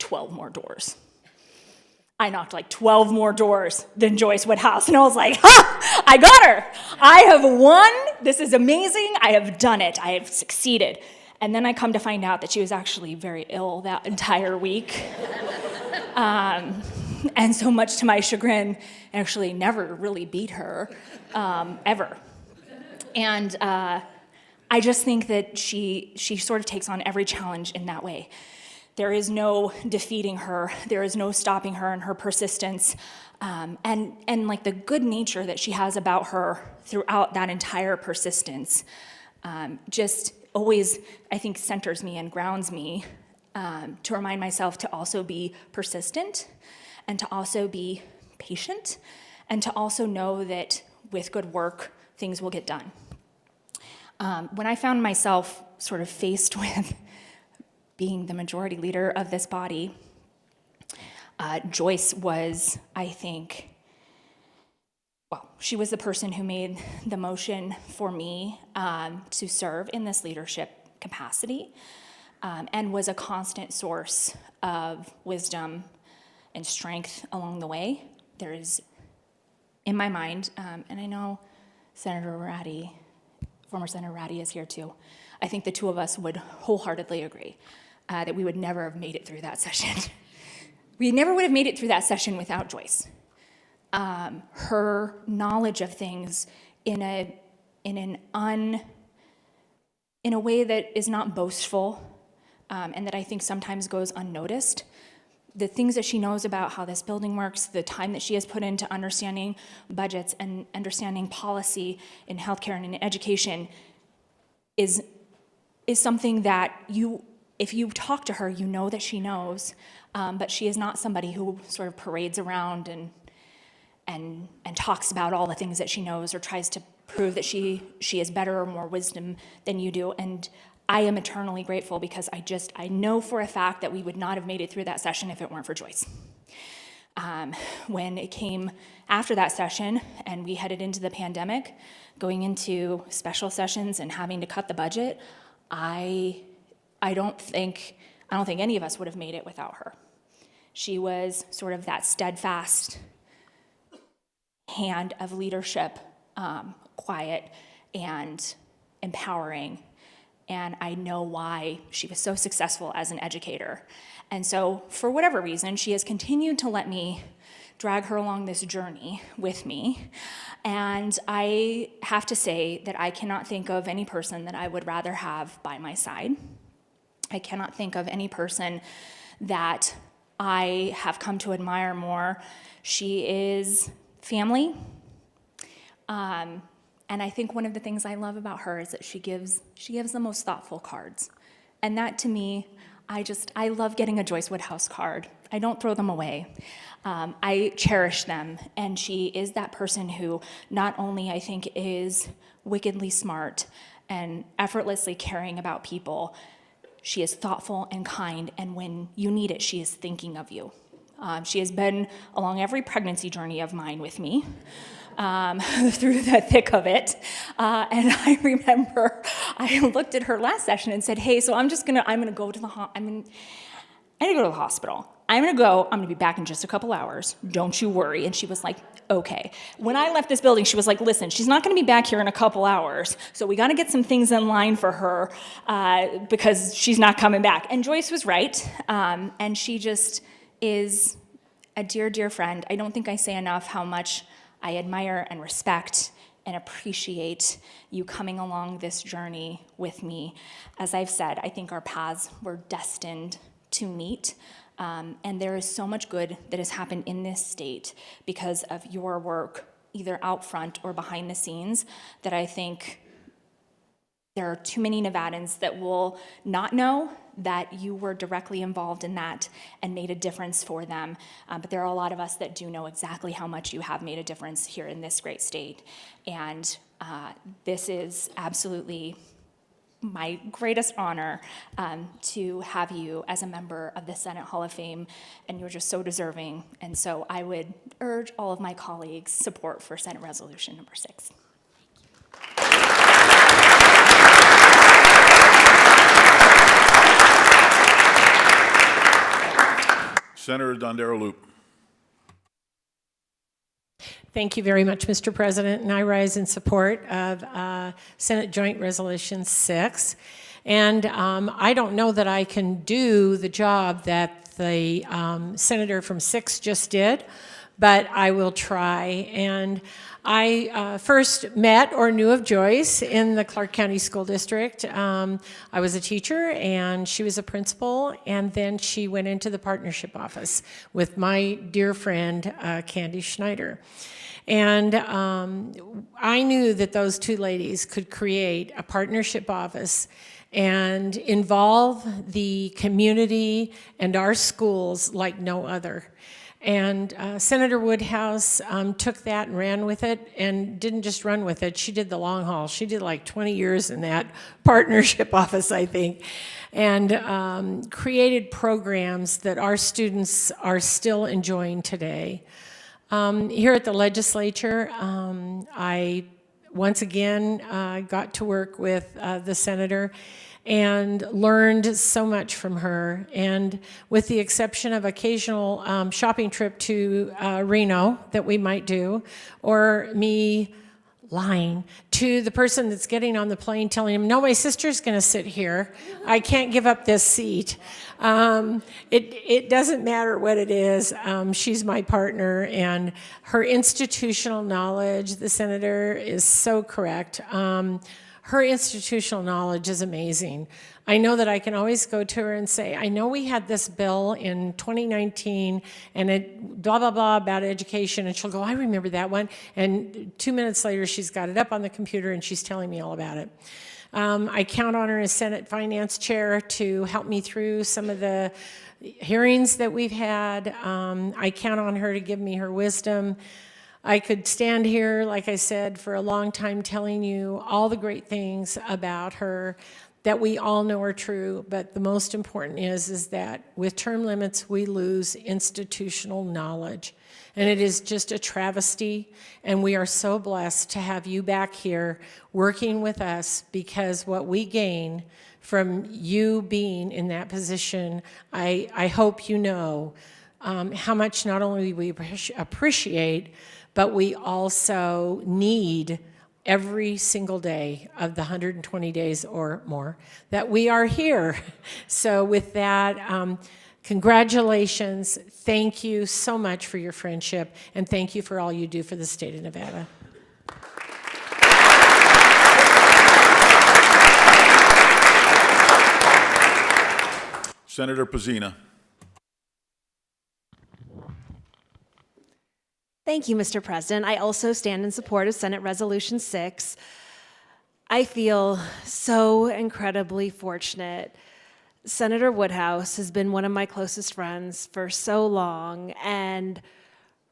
F: 12 more doors. I knocked 12 more doors than Joyce Woodhouse. And I was like, ha, I got her. I have won. This is amazing. I have done it. I have succeeded. And then I come to find out that she was actually very ill that entire week. And so much to my chagrin, I actually never really beat her, ever. And I just think that she sort of takes on every challenge in that way. There is no defeating her. There is no stopping her in her persistence. And the good nature that she has about her throughout that entire persistence just always, I think, centers me and grounds me to remind myself to also be persistent and to also be patient and to also know that with good work, things will get done. When I found myself sort of faced with being the majority leader of this body, Joyce was, I think, well, she was the person who made the motion for me to serve in this leadership capacity, and was a constant source of wisdom and strength along the way. There is, in my mind, and I know Senator Ratty, former Senator Ratty is here too, I think the two of us would wholeheartedly agree that we would never have made it through that session. We never would have made it through that session without Joyce. Her knowledge of things in a way that is not boastful, and that I think sometimes goes unnoticed. The things that she knows about how this building works, the time that she has put into understanding budgets and understanding policy in healthcare and in education is something that if you talk to her, you know that she knows, but she is not somebody who sort of parades around and talks about all the things that she knows or tries to prove that she has better or more wisdom than you do. And I am eternally grateful because I know for a fact that we would not have made it through that session if it weren't for Joyce. When it came after that session and we headed into the pandemic, going into special sessions and having to cut the budget, I don't think any of us would have made it without her. She was sort of that steadfast hand of leadership, quiet and empowering. And I know why she was so successful as an educator. And so for whatever reason, she has continued to let me drag her along this journey with me. And I have to say that I cannot think of any person that I would rather have by my side. I cannot think of any person that I have come to admire more. She is family. And I think one of the things I love about her is that she gives the most thoughtful cards. And that to me, I love getting a Joyce Woodhouse card. I don't throw them away. I cherish them. And she is that person who not only I think is wickedly smart and effortlessly caring about people, she is thoughtful and kind. And when you need it, she is thinking of you. She has been along every pregnancy journey of mine with me. Through the thick of it. And I remember I looked at her last session and said, hey, so I'm gonna go to the hospital. I'm gonna be back in just a couple hours. Don't you worry. And she was like, okay. When I left this building, she was like, listen, she's not gonna be back here in a couple hours. So we gotta get some things in line for her because she's not coming back. And Joyce was right. And she just is a dear, dear friend. I don't think I say enough how much I admire and respect and appreciate you coming along this journey with me. As I've said, I think our paths were destined to meet, and there is so much good that has happened in this state because of your work, either out front or behind the scenes, that I think there are too many Nevadans that will not know that you were directly involved in that and made a difference for them. But there are a lot of us that do know exactly how much you have made a difference here in this great state. And this is absolutely my greatest honor to have you as a member of the Senate Hall of Fame, and you're just so deserving. And so I would urge all of my colleagues' support for Senate Resolution number 6.
A: Senator Dondero Loop.
G: Thank you very much, Mr. President, and I rise in support of Senate Joint Resolution 6. And I don't know that I can do the job that the senator from 6 just did, but I will try. And I first met or knew of Joyce in the Clark County School District. I was a teacher and she was a principal, and then she went into the partnership office with my dear friend, Candy Schneider. And I knew that those two ladies could create a partnership office and involve the community and our schools like no other. And Senator Woodhouse took that and ran with it, and didn't just run with it, she did the long haul. She did like 20 years in that partnership office, I think, and created programs that our students are still enjoying today. Here at the legislature, I once again got to work with the senator and learned so much from her. And with the exception of occasional shopping trip to Reno that we might do, or me lying to the person that's getting on the plane, telling him, no, my sister's going to sit here. I can't give up this seat. It doesn't matter what it is. She's my partner, and her institutional knowledge, the senator is so correct. Her institutional knowledge is amazing. I know that I can always go to her and say, I know we had this bill in 2019 and it blah, blah, blah about education. And she'll go, I remember that one. And 2 minutes later, she's got it up on the computer and she's telling me all about it. I count on her as Senate Finance Chair to help me through some of the hearings that we've had. I count on her to give me her wisdom. I could stand here, like I said, for a long time telling you all the great things about her that we all know are true, but the most important is that with term limits, we lose institutional knowledge. And it is just a travesty, and we are so blessed to have you back here working with us, because what we gain from you being in that position, I hope you know how much not only we appreciate, but we also need every single day of the 120 days or more that we are here. So with that, congratulations. Thank you so much for your friendship, and thank you for all you do for the state of Nevada.
A: Senator Pizzina.
I: Thank you, Mr. President. I also stand in support of Senate Resolution 6. I feel so incredibly fortunate. Senator Woodhouse has been one of my closest friends for so long, and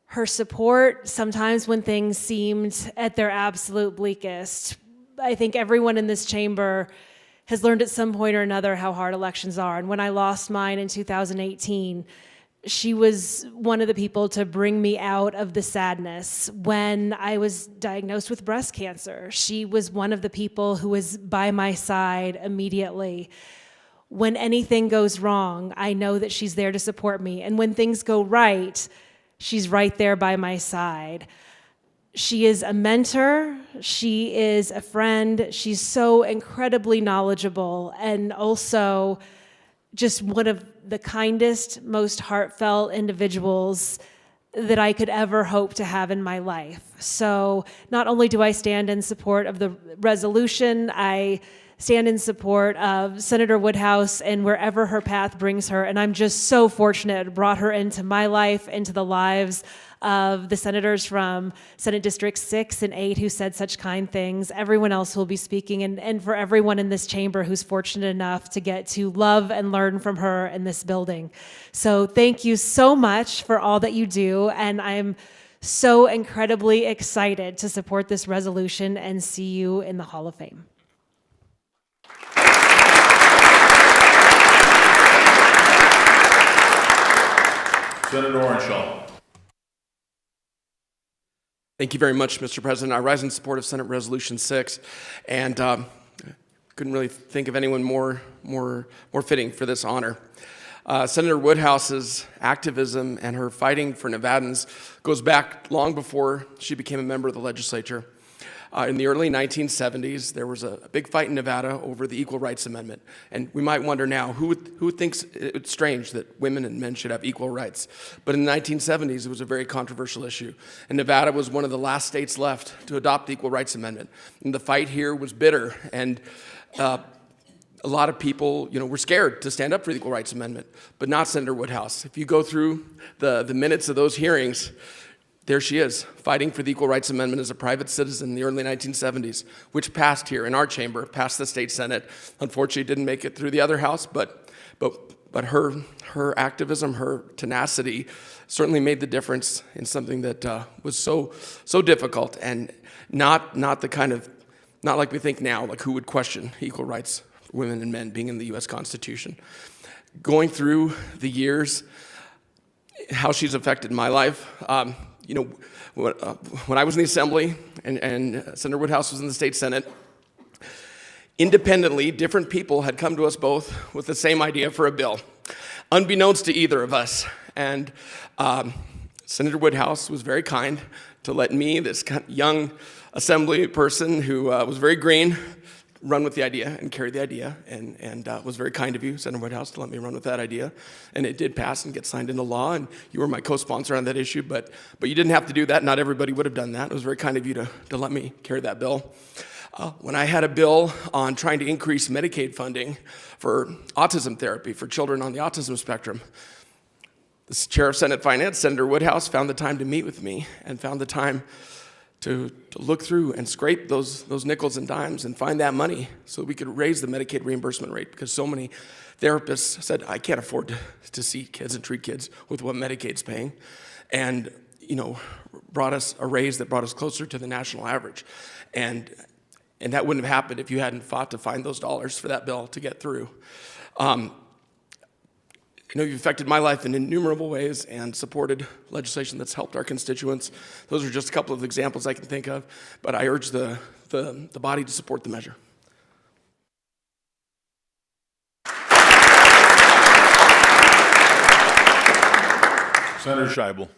I: her support sometimes when things seemed at their absolute bleakest. I think everyone in this chamber has learned at some point or another how hard elections are. And when I lost mine in 2018, she was one of the people to bring me out of the sadness. When I was diagnosed with breast cancer, she was one of the people who was by my side immediately. When anything goes wrong, I know that she's there to support me. And when things go right, she's right there by my side. She is a mentor, she is a friend, she's so incredibly knowledgeable, and also just one of the kindest, most heartfelt individuals that I could ever hope to have in my life. So not only do I stand in support of the resolution, I stand in support of Senator Woodhouse and wherever her path brings her. And I'm just so fortunate to brought her into my life, into the lives of the senators from Senate District 6 and 8 who said such kind things, everyone else who will be speaking, and for everyone in this chamber who's fortunate enough to get to love and learn from her in this building. So thank you so much for all that you do, and I'm so incredibly excited to support this resolution and see you in the Hall of Fame.
A: Senator Orenshaw.
L: Thank you very much, Mr. President. I rise in support of Senate Resolution 6, and couldn't really think of anyone more fitting for this honor. Senator Woodhouse's activism and her fighting for Nevadans goes back long before she became a member of the legislature. In the early 1970s, there was a big fight in Nevada over the Equal Rights Amendment. And we might wonder now, who thinks it's strange that women and men should have equal rights? But in the 1970s, it was a very controversial issue. And Nevada was one of the last states left to adopt the Equal Rights Amendment. And the fight here was bitter. And a lot of people, were scared to stand up for the Equal Rights Amendment, but not Senator Woodhouse. If you go through the minutes of those hearings, there she is, fighting for the Equal Rights Amendment as a private citizen in the early 1970s, which passed here in our chamber, passed the state Senate. Unfortunately, didn't make it through the other house, but but her activism, her tenacity certainly made the difference in something that was so difficult, and not like we think now, like who would question equal rights for women and men being in the U.S. Constitution. Going through the years, how she's affected my life. When I was in the Assembly and Senator Woodhouse was in the State Senate, independently, different people had come to us both with the same idea for a bill, unbeknownst to either of us. And Senator Woodhouse was very kind to let me, this young Assembly person who was very green, run with the idea and carry the idea, and was very kind of you, Senator Woodhouse, to let me run with that idea. And it did pass and get signed into law, and you were my co-sponsor on that issue, but you didn't have to do that. Not everybody would have done that. It was very kind of you to let me carry that bill. When I had a bill on trying to increase Medicaid funding for autism therapy for children on the autism spectrum, the chair of Senate Finance, Senator Woodhouse, found the time to meet with me and found the time to look through and scrape those nickels and dimes and find that money so we could raise the Medicaid reimbursement rate, because so many therapists said, I can't afford to see kids and treat kids with what Medicaid's paying, and brought us a raise that brought us closer to the national average. And that wouldn't have happened if you hadn't fought to find those dollars for that bill to get through. You've affected my life in innumerable ways and supported legislation that's helped our constituents. Those are just a couple of examples I can think of, but I urge the body to support the measure.
A: Senator Scheibel.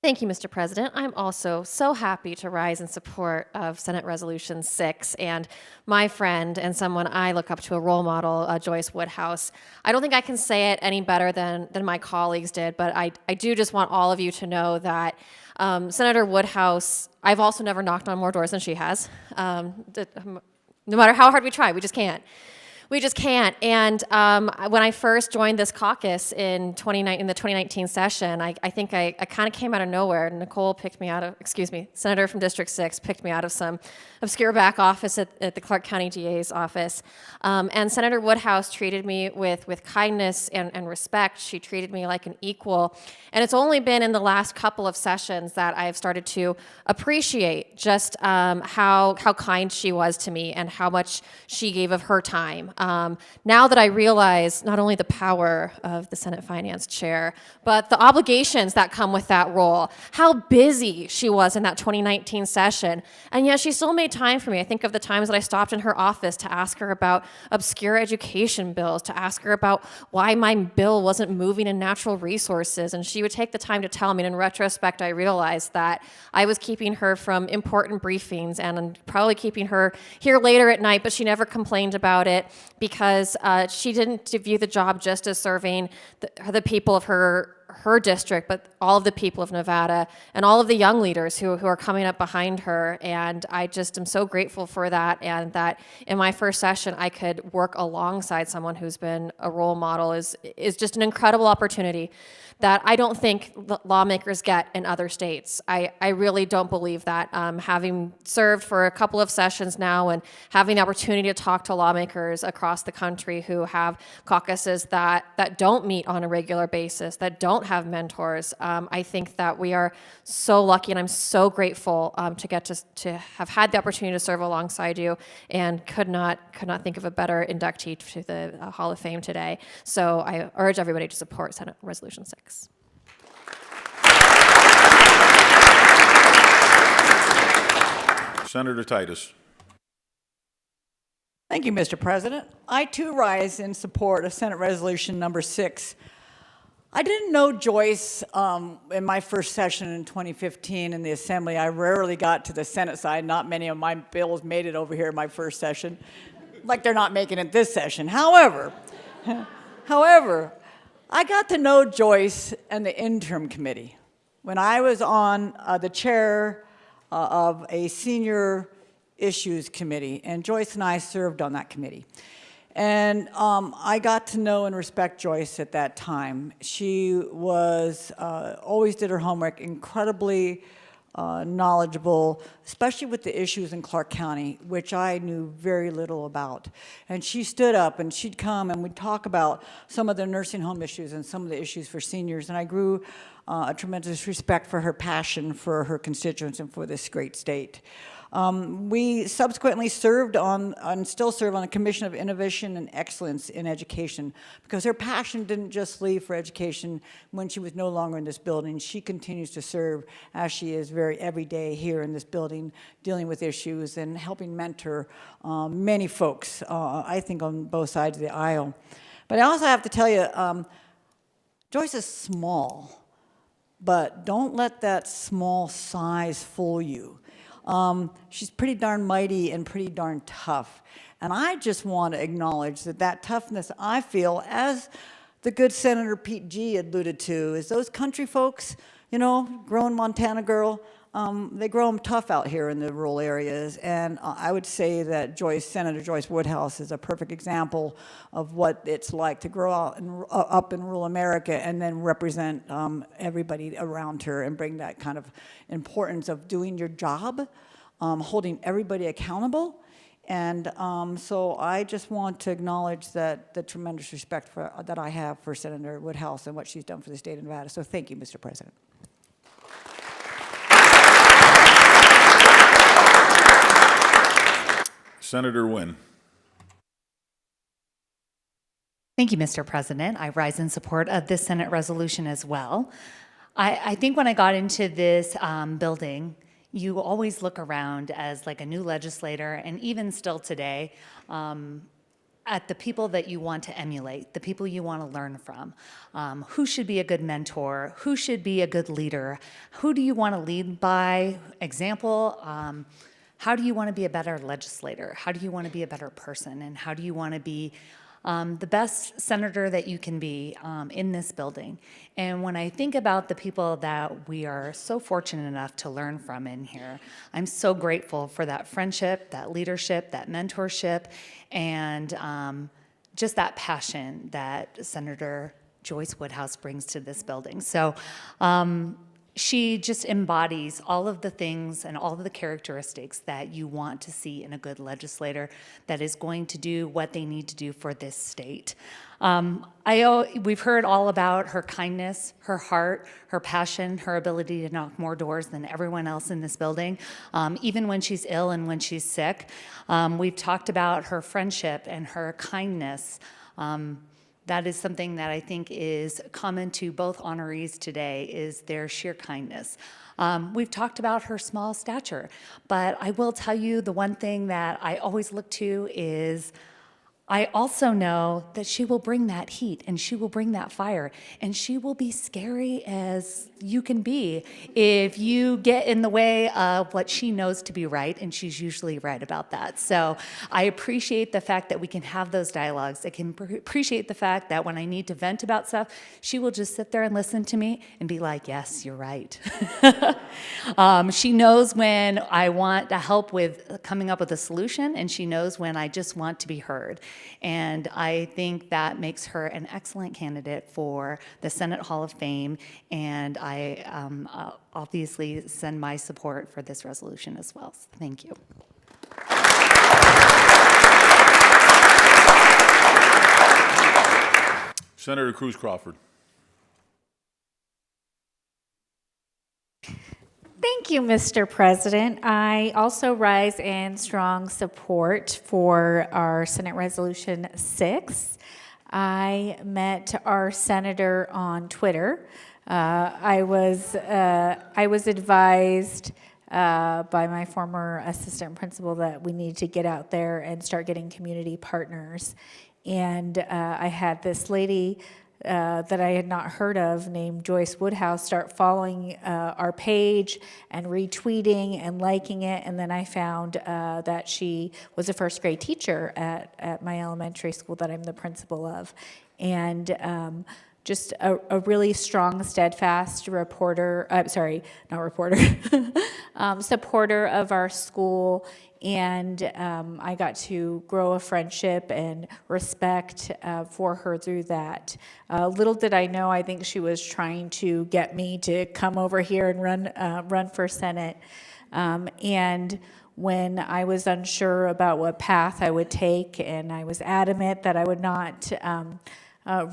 H: Thank you, Mr. President. I'm also so happy to rise in support of Senate Resolution 6 and my friend and someone I look up to, a role model, Joyce Woodhouse. I don't think I can say it any better than my colleagues did, but I do just want all of you to know that Senator Woodhouse, I've also never knocked on more doors than she has. No matter how hard we try, we just can't. We just can't. And when I first joined this caucus in the 2019 session, I think I kind of came out of nowhere. Nicole picked me out of, Senator from District 6 picked me out of some obscure back office at the Clark County DA's office. And Senator Woodhouse treated me with kindness and respect. She treated me like an equal. And it's only been in the last couple of sessions that I've started to appreciate just how kind she was to me and how much she gave of her time. Now that I realize not only the power of the Senate Finance Chair, but the obligations that come with that role, how busy she was in that 2019 session, and yet she still made time for me. I think of the times that I stopped in her office to ask her about obscure education bills, to ask her about why my bill wasn't moving in natural resources, and she would take the time to tell me. And in retrospect, I realized that I was keeping her from important briefings and probably keeping her here later at night, but she never complained about it, because she didn't view the job just as serving the people of her district, but all of the people of Nevada and all of the young leaders who are coming up behind her. And I just am so grateful for that, and that in my first session I could work alongside someone who's been a role model is just an incredible opportunity that I don't think lawmakers get in other states. I really don't believe that. Having served for a couple of sessions now and having the opportunity to talk to lawmakers across the country who have caucuses that don't meet on a regular basis, that don't have mentors, I think that we are so lucky, and I'm so grateful to get to have had the opportunity to serve alongside you, and could not think of a better inductee to the Hall of Fame today. So I urge everybody to support Senate Resolution 6.
A: Senator Titus.
E: Thank you, Mr. President. I too rise in support of Senate Resolution number 6. I didn't know Joyce in my first session in 2015 in the Assembly. I rarely got to the Senate side. Not many of my bills made it over here in my first session, like they're not making it this session. However, I got to know Joyce and the interim committee when I was on the chair of a senior issues committee, and Joyce and I served on that committee. And I got to know and respect Joyce at that time. She was always did her homework, incredibly knowledgeable, especially with the issues in Clark County, which I knew very little about. And she stood up and she'd come and we'd talk about some of the nursing home issues and some of the issues for seniors. And I grew a tremendous respect for her passion for her constituents and for this great state. We subsequently served on, and still serve on, a Commission of Innovation and Excellence in Education, because her passion didn't just leave for education when she was no longer in this building. She continues to serve as she is every day here in this building, dealing with issues and helping mentor many folks, I think, on both sides of the aisle. But I also have to tell you, Joyce is small, but don't let that small size fool you. She's pretty darn mighty and pretty darn tough. And I just want to acknowledge that toughness, I feel, as the good Senator Pete G. alluded to, is those country folks, you know, growing Montana girl, they grow them tough out here in the rural areas. And I would say that Senator Joyce Woodhouse is a perfect example of what it's like to grow up in rural America and then represent everybody around her and bring that kind of importance of doing your job, holding everybody accountable. And so I just want to acknowledge the tremendous respect that I have for Senator Woodhouse and what she's done for the state of Nevada. So thank you, Mr. President.
A: Senator Wynn.
N: Thank you, Mr. President. I rise in support of this Senate resolution as well. I think when I got into this building, you always look around as like a new legislator, and even still today, at the people that you want to emulate, the people you want to learn from. Who should be a good mentor? Who should be a good leader? Who do you want to lead by example? How do you want to be a better legislator? How do you want to be a better person? And how do you want to be the best senator that you can be in this building? And when I think about the people that we are so fortunate enough to learn from in here, I'm so grateful for that friendship, that leadership, that mentorship, and just that passion that Senator Joyce Woodhouse brings to this building. So she just embodies all of the things and all of the characteristics that you want to see in a good legislator that is going to do what they need to do for this state. We've heard all about her kindness, her heart, her passion, her ability to knock more doors than everyone else in this building, even when she's ill and when she's sick. We've talked about her friendship and her kindness. That is something that I think is common to both honorees today, is their sheer kindness. We've talked about her small stature, but I will tell you the one thing that I always look to is I also know that she will bring that heat and she will bring that fire, and she will be scary as you can be if you get in the way of what she knows to be right, and she's usually right about that. So I appreciate the fact that we can have those dialogues. I can appreciate the fact that when I need to vent about stuff, she will just sit there and listen to me and be like, yes, you're right. She knows when I want to help with coming up with a solution, and she knows when I just want to be heard. And I think that makes her an excellent candidate for the Senate Hall of Fame, and I obviously send my support for this resolution as well. So thank you.
A: Senator Cruz Crawford.
F: Thank you, Mr. President. I also rise in strong support for our Senate Resolution 6. I met our senator on Twitter. I was advised by my former assistant principal that we need to get out there and start getting community partners. And I had this lady that I had not heard of named Joyce Woodhouse start following our page and retweeting and liking it. And then I found that she was a first grade teacher at my elementary school that I'm the principal of. And just a really strong, steadfast supporter of our school. And I got to grow a friendship and respect for her through that. Little did I know, I think she was trying to get me to come over here and run for Senate. And when I was unsure about what path I would take, and I was adamant that I would not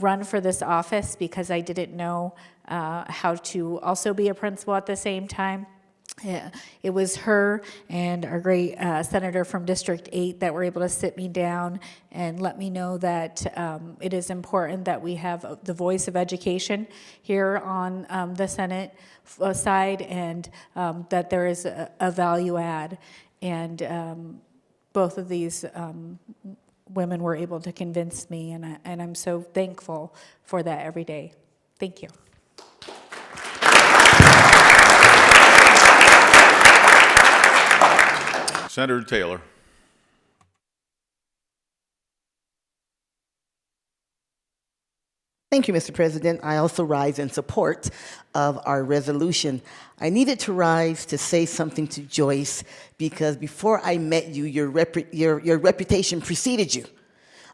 F: run for this office because I didn't know how to also be a principal at the same time. Yeah, it was her and our great senator from District 8 that were able to sit me down and let me know that it is important that we have the voice of education here on the Senate side, and that there is a value add. And both of these women were able to convince me, and I'm so thankful for that every day. Thank you.
A: Senator Taylor.
O: Thank you, Mr. President. I also rise in support of our resolution. I needed to rise to say something to Joyce because before I met you, your reputation preceded you.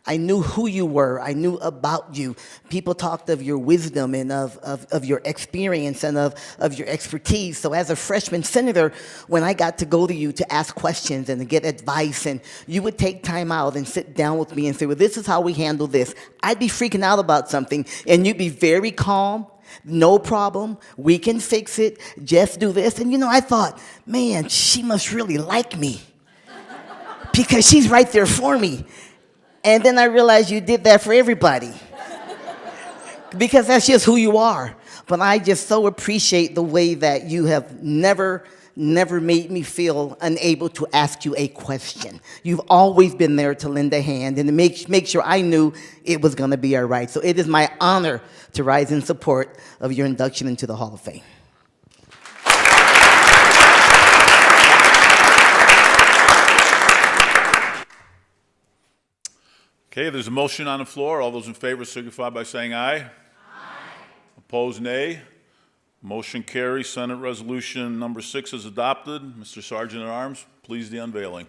O: I knew who you were. I knew about you. People talked of your wisdom and of your experience and of your expertise. So as a freshman senator, when I got to go to you to ask questions and to get advice, and you would take time out and sit down with me and say, well, this is how we handle this. I'd be freaking out about something, and you'd be very calm. No problem. We can fix it. Just do this. And, you know, I thought, man, she must really like me because she's right there for me. And then I realized you did that for everybody because that's just who you are. But I just so appreciate the way that you have never made me feel unable to ask you a question. You've always been there to lend a hand and to make sure I knew it was going to be all right. So it is my honor to rise in support of your induction into the Hall of Fame.
A: Okay, there's a motion on the floor. All those in favor signify by saying aye. Aye. Opposed, nay. Motion carries. Senate Resolution number 6 is adopted. Mr. Sergeant at Arms, please the unveiling.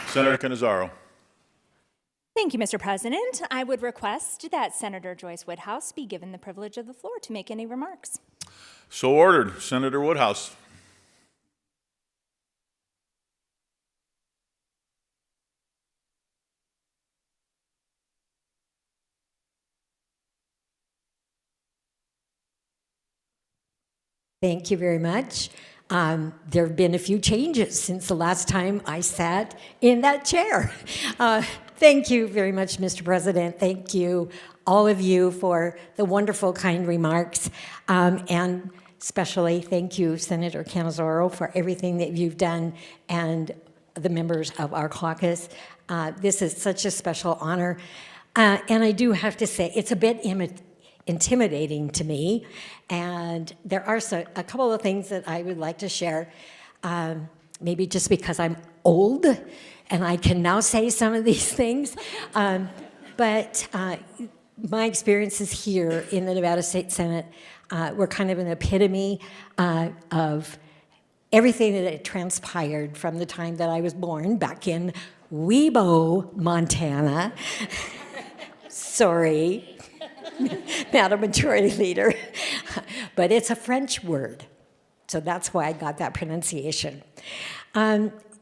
A: Senator Cannizzaro.
F: Thank you, Mr. President. I would request that Senator Joyce Woodhouse be given the privilege of the floor to make any remarks.
A: So ordered. Senator Woodhouse.
P: Thank you very much. There have been a few changes since the last time I sat in that chair. Thank you very much, Mr. President. Thank you, all of you, for the wonderful, kind remarks. And especially thank you, Senator Cannizzaro, for everything that you've done, and the members of our caucus. This is such a special honor. And I do have to say, it's a bit intimidating to me. And there are a couple of things that I would like to share, maybe just because I'm old and I can now say some of these things. But my experiences here in the Nevada State Senate were kind of an epitome of everything that had transpired from the time that I was born back in Webo, Montana. Sorry, Madam Majority Leader. But it's a French word, so that's why I got that pronunciation.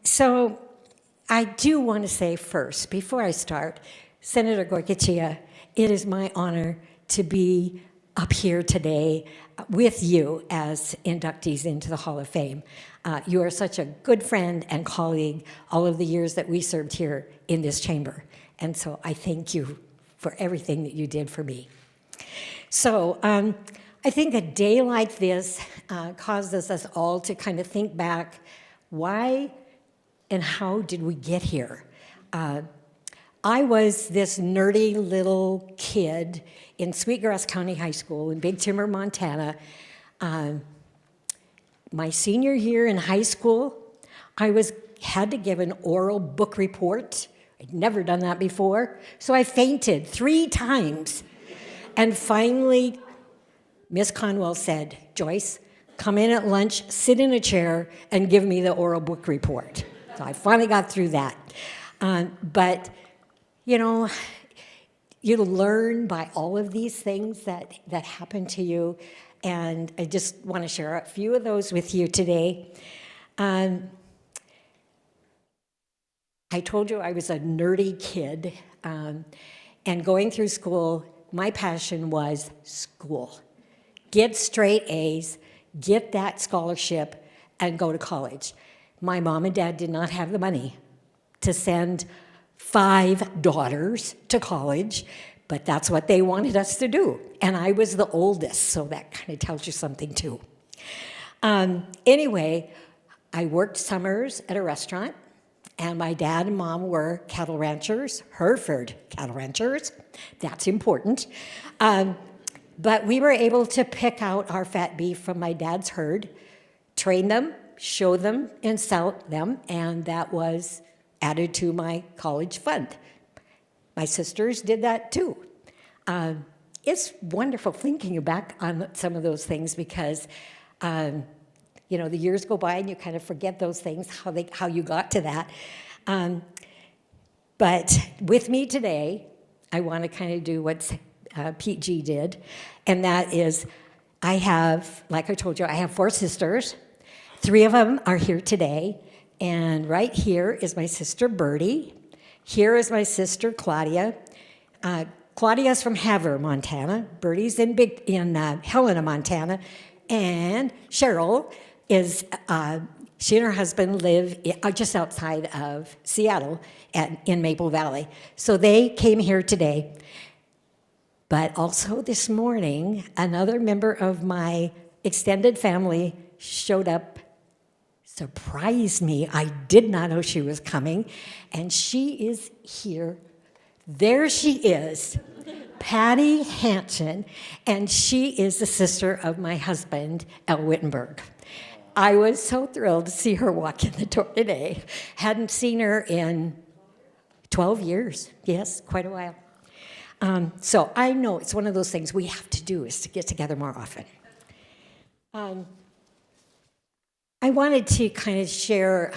P: So I do want to say first, before I start, Senator Goycochea, it is my honor to be up here today with you as inductees into the Hall of Fame. You are such a good friend and colleague all of the years that we served here in this chamber. And so I thank you for everything that you did for me. So I think a day like this causes us all to kind of think back, why and how did we get here? I was this nerdy little kid in Sweetgrass County High School in Big Timber, Montana. My senior year in high school, I had to give an oral book report. I'd never done that before, so I fainted 3 times. And finally, Miss Conwell said, "Joyce, come in at lunch, sit in a chair, and give me the oral book report." So I finally got through that. But, you know, you learn by all of these things that happen to you, and I just want to share a few of those with you today. I told you I was a nerdy kid, and going through school, my passion was school. Get straight A's, get that scholarship, and go to college. My mom and dad did not have the money to send 5 daughters to college, but that's what they wanted us to do. And I was the oldest, so that kind of tells you something too. Anyway, I worked summers at a restaurant, and my dad and mom were cattle ranchers, Hereford cattle ranchers. That's important. But we were able to pick out our fat beef from my dad's herd, train them, show them, and sell them, and that was added to my college fund. My sisters did that too. It's wonderful thinking back on some of those things because, you know, the years go by and you kind of forget those things, how you got to that. But with me today, I want to kind of do what Pete G did, and that is I have, like I told you, I have 4 sisters. 3 of them are here today, and right here is my sister Bertie. Here is my sister Claudia. Claudia's from Havre, Montana. Bertie's in Helena, Montana. And Cheryl is, she and her husband live just outside of Seattle in Maple Valley. So they came here today. But also this morning, another member of my extended family showed up, surprised me. I did not know she was coming, and she is here. There she is, Patty Hanson, and she is the sister of my husband, El Wittenberg. I was so thrilled to see her walk in the door today. Hadn't seen her in 12 years. Yes, quite a while. So I know it's one of those things we have to do is to get together more often. I wanted to kind of share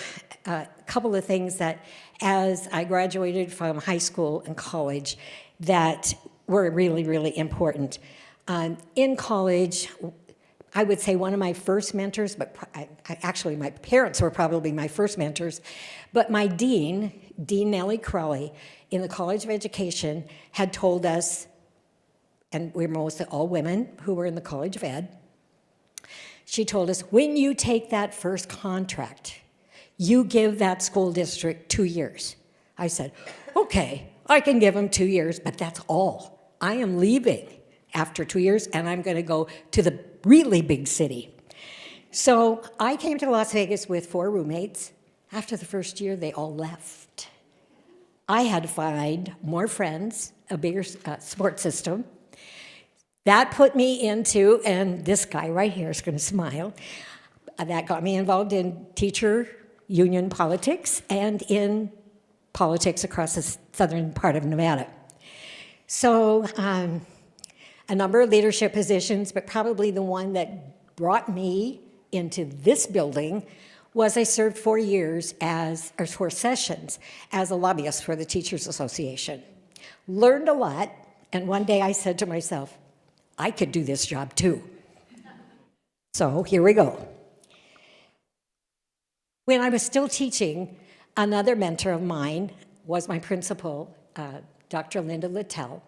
P: a couple of things that as I graduated from high school and college that were really, really important. In college, I would say one of my first mentors, but actually my parents were probably my first mentors, but my Dean Nellie Crowley, in the College of Education, had told us, and we're mostly all women who were in the College of Ed, she told us, when you take that first contract, you give that school district 2 years. I said, okay, I can give them 2 years, but that's all. I am leaving after 2 years, and I'm going to go to the really big city. So I came to Las Vegas with 4 roommates. After the first year, they all left. I had to find more friends, a bigger support system. That put me into, and this guy right here is going to smile, that got me involved in teacher union politics and in politics across the southern part of Nevada. So a number of leadership positions, but probably the one that brought me into this building was I served 4 sessions as a lobbyist for the Teachers Association. Learned a lot, and one day I said to myself, I could do this job too. So here we go. When I was still teaching, another mentor of mine was my principal, Dr. Linda Littell,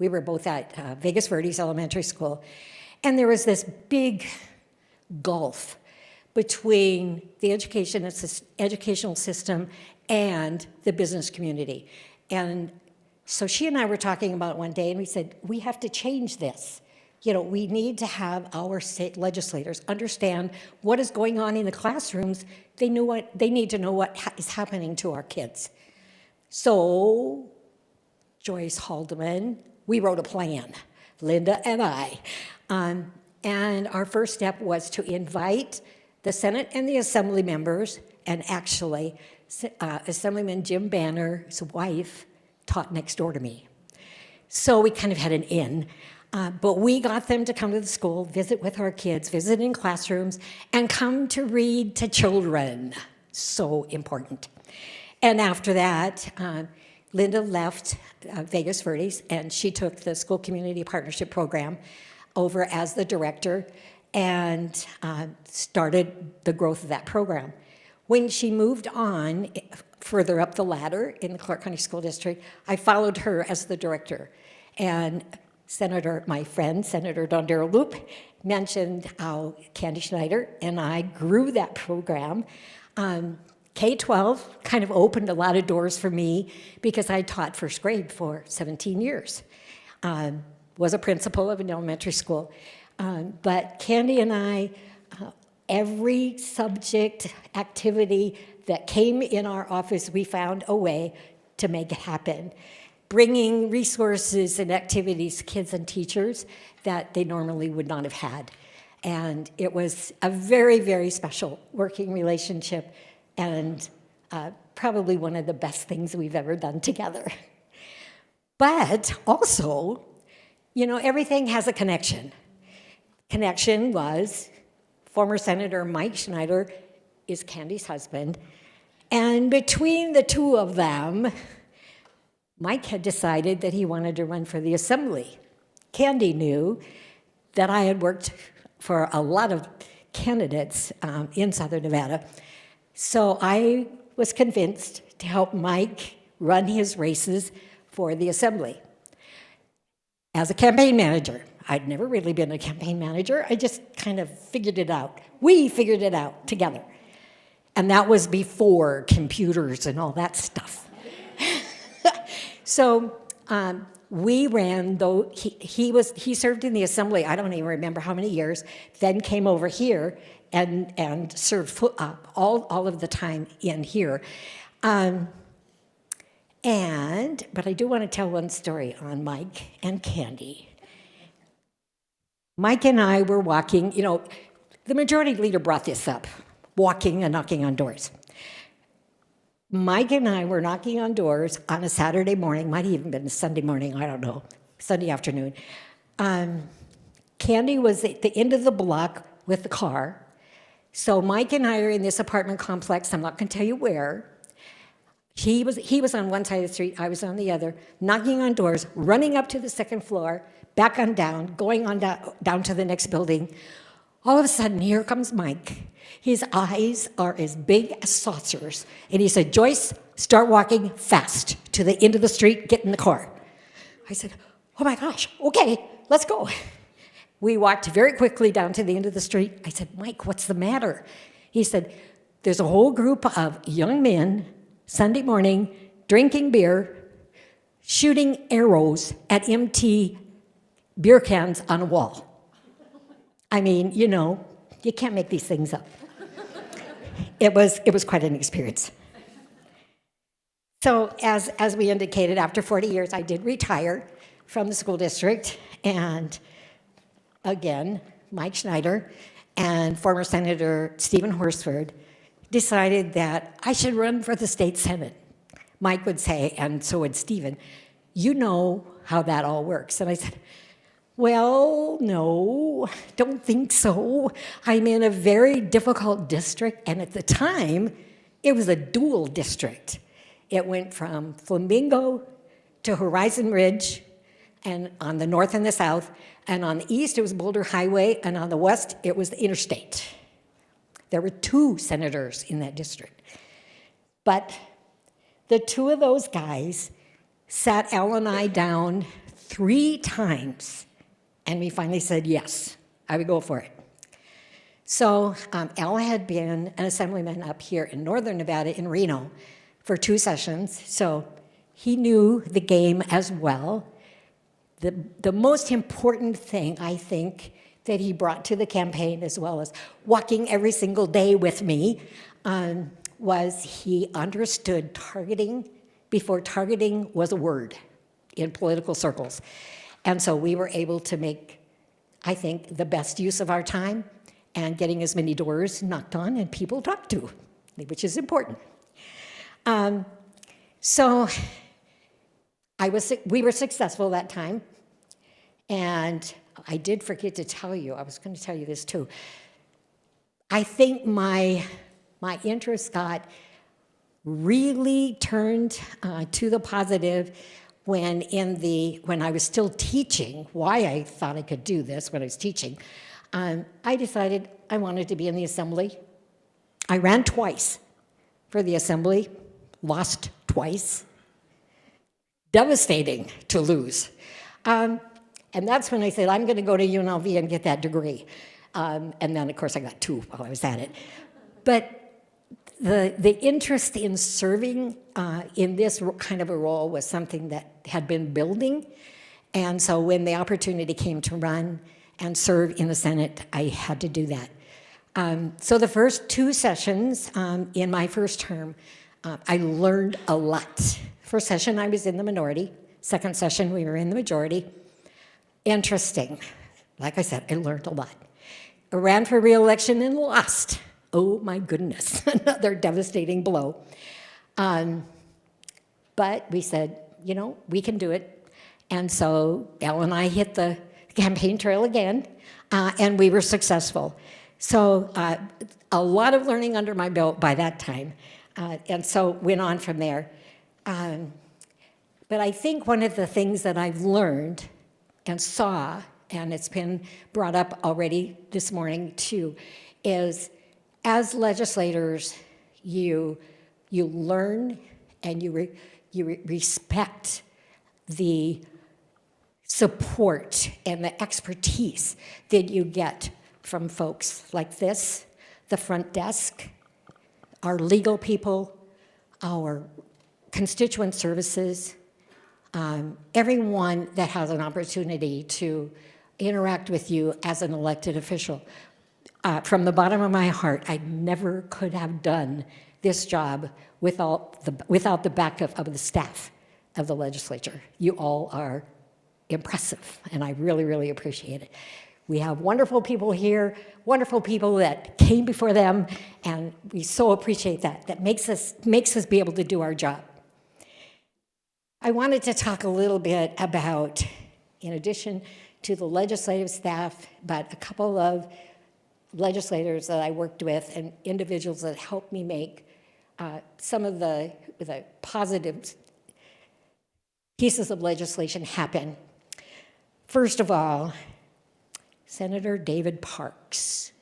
P: we were both at Vegas Verdes Elementary School, and there was this big gulf between the educational system and the business community. And so she and I were talking about it one day, and we said, we have to change this. You know, we need to have our state legislators understand what is going on in the classrooms. They need to know what is happening to our kids. So Joyce Haldeman, we wrote a plan, Linda and I. And our first step was to invite the Senate and the Assembly members, and actually, Assemblyman Jim Banner's wife taught next door to me. So we kind of had an in. But we got them to come to the school, visit with our kids, visit in classrooms, and come to read to children. So important. And after that, Linda left Vegas Verdes, and she took the School Community Partnership Program over as the director and started the growth of that program. When she moved on further up the ladder in the Clark County School District, I followed her as the director. And my friend, Senator Don Darrell Loop, mentioned how Candy Schneider and I grew that program. K-12 kind of opened a lot of doors for me because I taught first grade for 17 years. Was a principal of an elementary school. But Candy and I, every subject, activity that came in our office, we found a way to make it happen. Bringing resources and activities to kids and teachers that they normally would not have had. And it was a very, very special working relationship and probably one of the best things we've ever done together. But also, you know, everything has a connection. Connection was former Senator Mike Schneider is Candy's husband. And between the two of them, Mike had decided that he wanted to run for the Assembly. Candy knew that I had worked for a lot of candidates in Southern Nevada. So I was convinced to help Mike run his races for the Assembly. As a campaign manager, I'd never really been a campaign manager. I just kind of figured it out. We figured it out together. And that was before computers and all that stuff. So we ran, though he served in the Assembly, I don't even remember how many years, then came over here and served all of the time in here. But I do want to tell one story on Mike and Candy. Mike and I were walking, you know, the majority leader brought this up, walking and knocking on doors. Mike and I were knocking on doors on a Saturday morning, might have even been a Sunday morning, I don't know, Sunday afternoon. Candy was at the end of the block with the car. So Mike and I are in this apartment complex, I'm not going to tell you where. He was on one side of the street, I was on the other, knocking on doors, running up to the second floor, back on down, going on down to the next building. All of a sudden, here comes Mike. His eyes are as big as saucers. And he said, "Joyce, start walking fast to the end of the street, get in the car." I said, "Oh my gosh, okay, let's go." We walked very quickly down to the end of the street. I said, "Mike, what's the matter?" He said, "There's a whole group of young men, Sunday morning, drinking beer, shooting arrows at empty beer cans on a wall." I mean, you know, you can't make these things up. It was quite an experience. So as we indicated, after 40 years, I did retire from the school district. And again, Mike Schneider and former Senator Stephen Horsford decided that I should run for the state Senate. Mike would say, and so would Stephen, "You know how that all works." And I said, "Well, no, don't think so. I'm in a very difficult district, and at the time, it was a dual district. It went from Flamingo to Horizon Ridge, and on the north and the south, and on the east, it was Boulder Highway, and on the west, it was the interstate. There were 2 senators in that district. But the 2 of those guys sat Al and I down 3 times. And we finally said, yes, I would go for it. So Al had been an assemblyman up here in northern Nevada in Reno for 2 sessions, so he knew the game as well. The most important thing, I think, that he brought to the campaign, as well as walking every single day with me, was he understood targeting before targeting was a word in political circles. And so we were able to make, I think, the best use of our time and getting as many doors knocked on and people talked to, which is important. So we were successful that time. And I did forget to tell you, I was going to tell you this too. I think my interest got really turned to the positive when I was still teaching, why I thought I could do this when I was teaching. I decided I wanted to be in the assembly. I ran twice for the assembly, lost twice. Devastating to lose. And that's when I said, I'm going to go to UNLV and get that degree. And then, of course, I got 2 while I was at it. But the interest in serving in this kind of a role was something that had been building. And so when the opportunity came to run and serve in the Senate, I had to do that. So the first 2 sessions in my first term, I learned a lot. First session, I was in the minority. Second session, we were in the majority. Interesting. Like I said, I learned a lot. I ran for re-election and lost. Oh my goodness, another devastating blow. But we said, you know, we can do it. And so Elle and I hit the campaign trail again, and we were successful. So a lot of learning under my belt by that time, and so went on from there. But I think one of the things that I've learned and saw, and it's been brought up already this morning too, is as legislators, you learn and you respect the support and the expertise that you get from folks like this, the front desk, our legal people, our constituent services, everyone that has an opportunity to interact with you as an elected official. From the bottom of my heart, I never could have done this job without the backup of the staff of the legislature. You all are impressive, and I really, really appreciate it. We have wonderful people here, wonderful people that came before them, and we so appreciate that. That makes us be able to do our job. I wanted to talk a little bit about, in addition to the legislative staff, but a couple of legislators that I worked with and individuals that helped me make some of the positive pieces of legislation happen. First of all, Senator David Parks,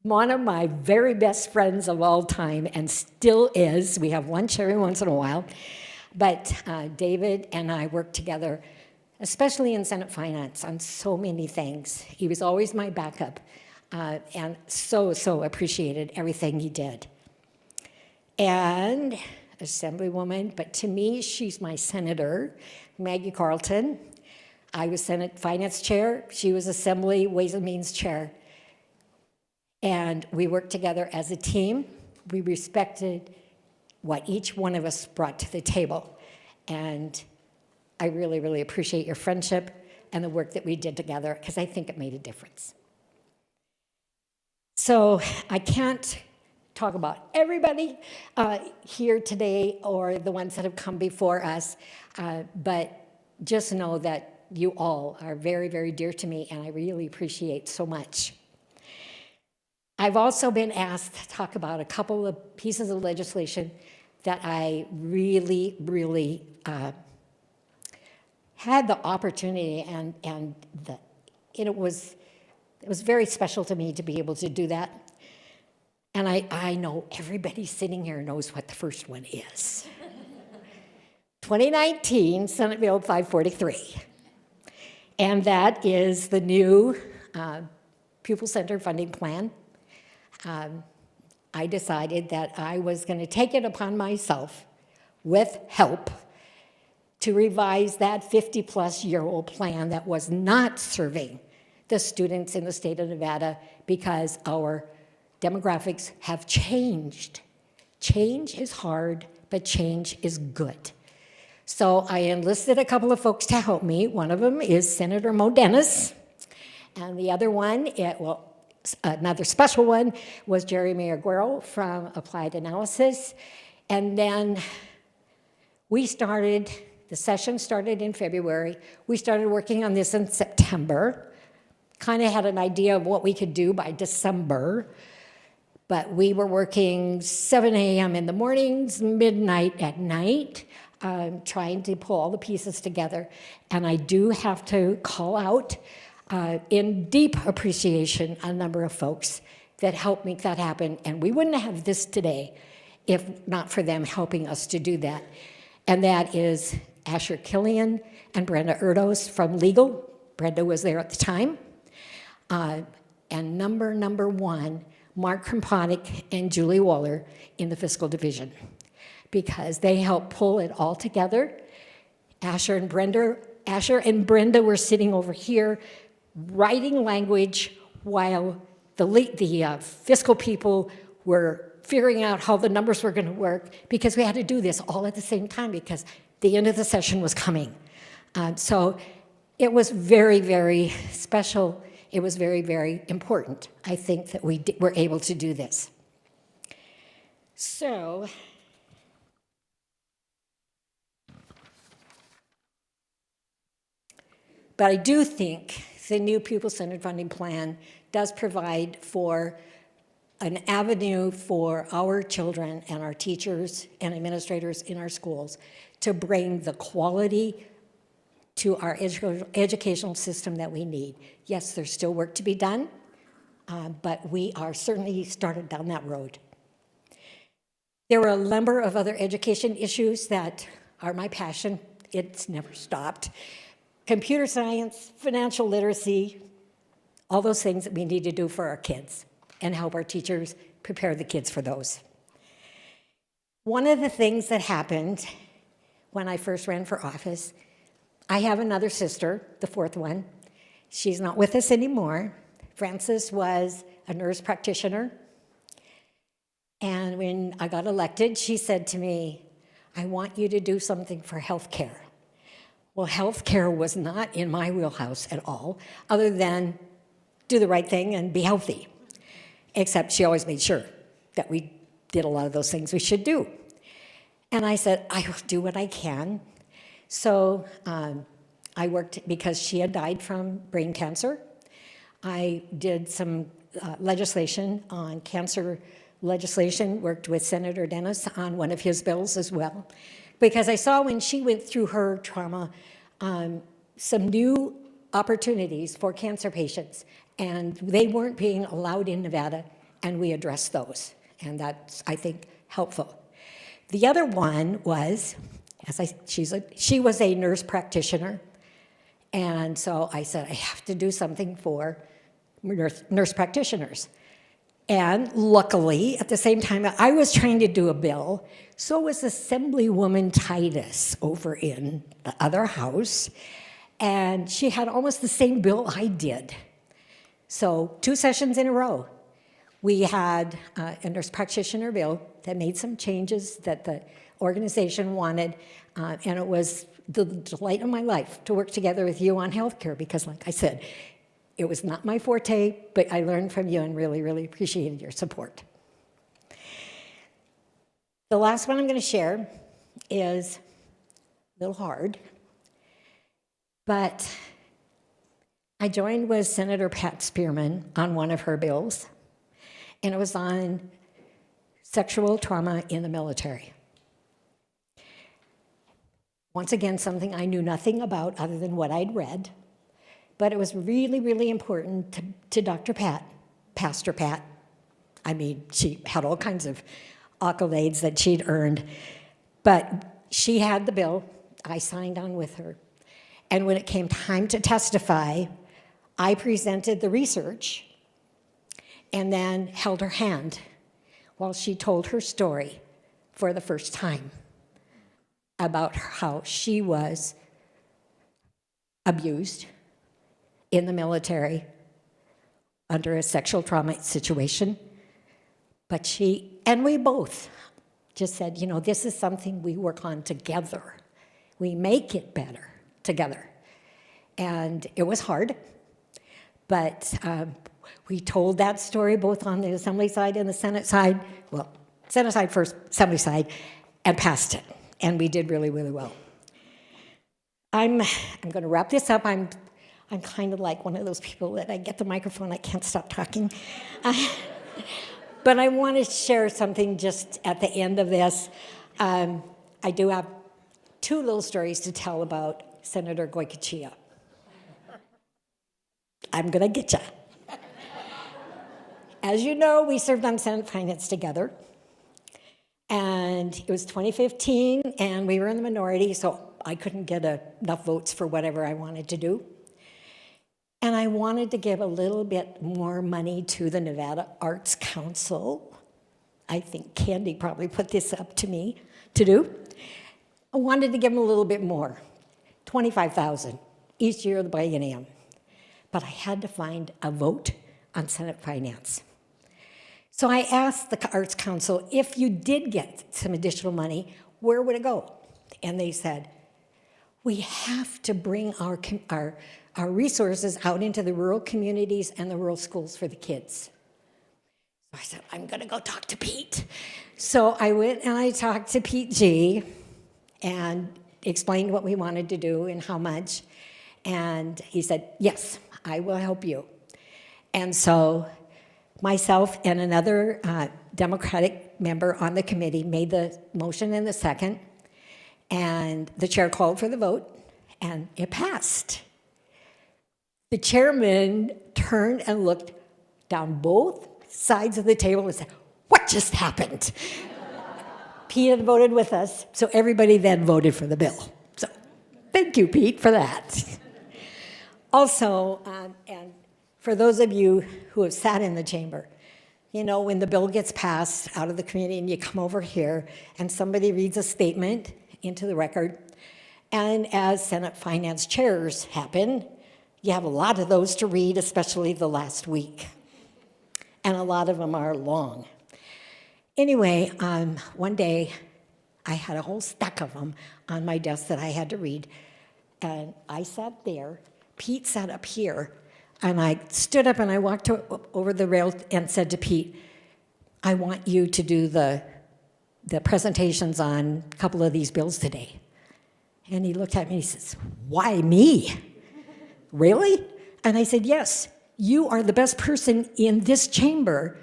P: one of my very best friends of all time and still is. We have lunch every once in a while. But David and I worked together, especially in Senate Finance, on so many things. He was always my backup and so appreciated everything he did. And Assemblywoman, but to me, she's my senator, Maggie Carlton. I was Senate Finance Chair. She was Assembly Ways and Means Chair. And we worked together as a team. We respected what each one of us brought to the table. And I really, really appreciate your friendship and the work that we did together, because I think it made a difference. So I can't talk about everybody here today or the ones that have come before us, but just know that you all are very, very dear to me, and I really appreciate so much. I've also been asked to talk about a couple of pieces of legislation that I really, really had the opportunity, and it was very special to me to be able to do that. And I know everybody sitting here knows what the first one is. 2019 Senate Bill 543. And that is the new pupil-centered funding plan. I decided that I was going to take it upon myself, with help, to revise that 50-plus-year-old plan that was not serving the students in the state of Nevada because our demographics have changed. Change is hard, but change is good. So I enlisted a couple of folks to help me. One of them is Senator Mo Dennis, and the other one, another special one, was Jeremy Aguero from Applied Analysis. And then the session started in February. We started working on this in September. Kind of had an idea of what we could do by December. But we were working 7 a.m. in the mornings, midnight at night, trying to pull all the pieces together. And I do have to call out, in deep appreciation, a number of folks that helped make that happen. And we wouldn't have this today if not for them helping us to do that. And that is Asher Killian and Brenda Erdos from Legal. Brenda was there at the time. And number one, Mark Kromponic and Julie Waller in the Fiscal Division, because they helped pull it all together. Asher and Brenda were sitting over here writing language while the fiscal people were figuring out how the numbers were going to work, because we had to do this all at the same time because the end of the session was coming. So it was very, very special. It was very, very important, I think, that we were able to do this. So, but I do think the new pupil-centered funding plan does provide for an avenue for our children and our teachers and administrators in our schools to bring the quality to our educational system that we need. Yes, there's still work to be done, but we are certainly started down that road. There were a number of other education issues that are my passion. It's never stopped. Computer science, financial literacy, all those things that we need to do for our kids and help our teachers prepare the kids for those. One of the things that happened when I first ran for office, I have another sister, the fourth one. She's not with us anymore. Frances was a nurse practitioner. And when I got elected, she said to me, I want you to do something for healthcare. Well, healthcare was not in my wheelhouse at all, other than do the right thing and be healthy. Except she always made sure that we did a lot of those things we should do. And I said, I will do what I can. So I worked, because she had died from brain cancer. I did some legislation on cancer legislation, worked with Senator Dennis on one of his bills as well, because I saw when she went through her trauma some new opportunities for cancer patients, and they weren't being allowed in Nevada, and we addressed those, and that's, I think, helpful. The other one was, she was a nurse practitioner, and so I said, I have to do something for nurse practitioners. And luckily, at the same time, I was trying to do a bill, so was Assemblywoman Titus over in the other house, and she had almost the same bill I did. So 2 sessions in a row, we had a nurse practitioner bill that made some changes that the organization wanted, and it was the delight of my life to work together with you on healthcare, because like I said, it was not my forte, but I learned from you and really, really appreciated your support. The last one I'm going to share is a little hard, but I joined with Senator Pat Spearman on one of her bills, and it was on sexual trauma in the military. Once again, something I knew nothing about other than what I'd read, but it was really, really important to Dr. Pat, Pastor Pat. I mean, she had all kinds of accolades that she'd earned, but she had the bill. I signed on with her. And when it came time to testify, I presented the research and then held her hand while she told her story for the first time about how she was abused in the military under a sexual trauma situation. But we both just said, you know, this is something we work on together. We make it better together. And it was hard, but we told that story both on the Assembly side and the Senate side. Well, Senate side first, Assembly side, and passed it. And we did really, really well. I'm going to wrap this up. I'm kind of like one of those people that I get the microphone, I can't stop talking. But I want to share something just at the end of this. I do have 2 little stories to tell about Senator Goycochea. I'm going to get you. As you know, we served on Senate Finance together. And it was 2015, and we were in the minority, so I couldn't get enough votes for whatever I wanted to do. And I wanted to give a little bit more money to the Nevada Arts Council. I think Candy probably put this up to me to do. I wanted to give them a little bit more, $25,000 each year of the biennium. But I had to find a vote on Senate Finance. So I asked the Arts Council, if you did get some additional money, where would it go? And they said, we have to bring our resources out into the rural communities and the rural schools for the kids. So I said, I'm going to go talk to Pete. So I went and I talked to Pete G. and explained what we wanted to do and how much. And he said, yes, I will help you. And so myself and another Democratic member on the committee made the motion and the second, and the chair called for the vote, and it passed. The chairman turned and looked down both sides of the table and said, what just happened? Pete had voted with us, so everybody then voted for the bill. So thank you, Pete, for that. Also, and for those of you who have sat in the chamber, you know, when the bill gets passed out of the committee and you come over here and somebody reads a statement into the record, and as Senate Finance chairs happen, you have a lot of those to read, especially the last week. And a lot of them are long. Anyway, one day I had a whole stack of them on my desk that I had to read. And I sat there, Pete sat up here, and I stood up and I walked over the rail and said to Pete, I want you to do the presentations on a couple of these bills today. And he looked at me and he says, why me? Really? And I said, yes, you are the best person in this chamber.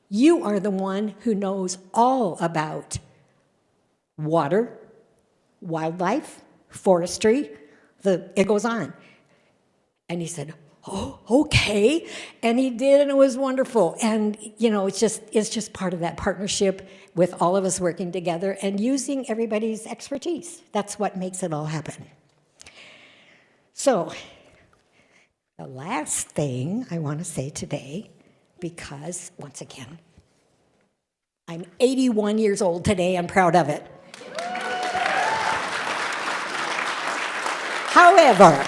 P: You are the one who knows all about water, wildlife, forestry, it goes on. And he said, oh, okay. And he did, and it was wonderful. And, you know, it's just part of that partnership with all of us working together and using everybody's expertise. That's what makes it all happen. So, the last thing I want to say today, because, once again, I'm 81 years old today. I'm proud of it. However,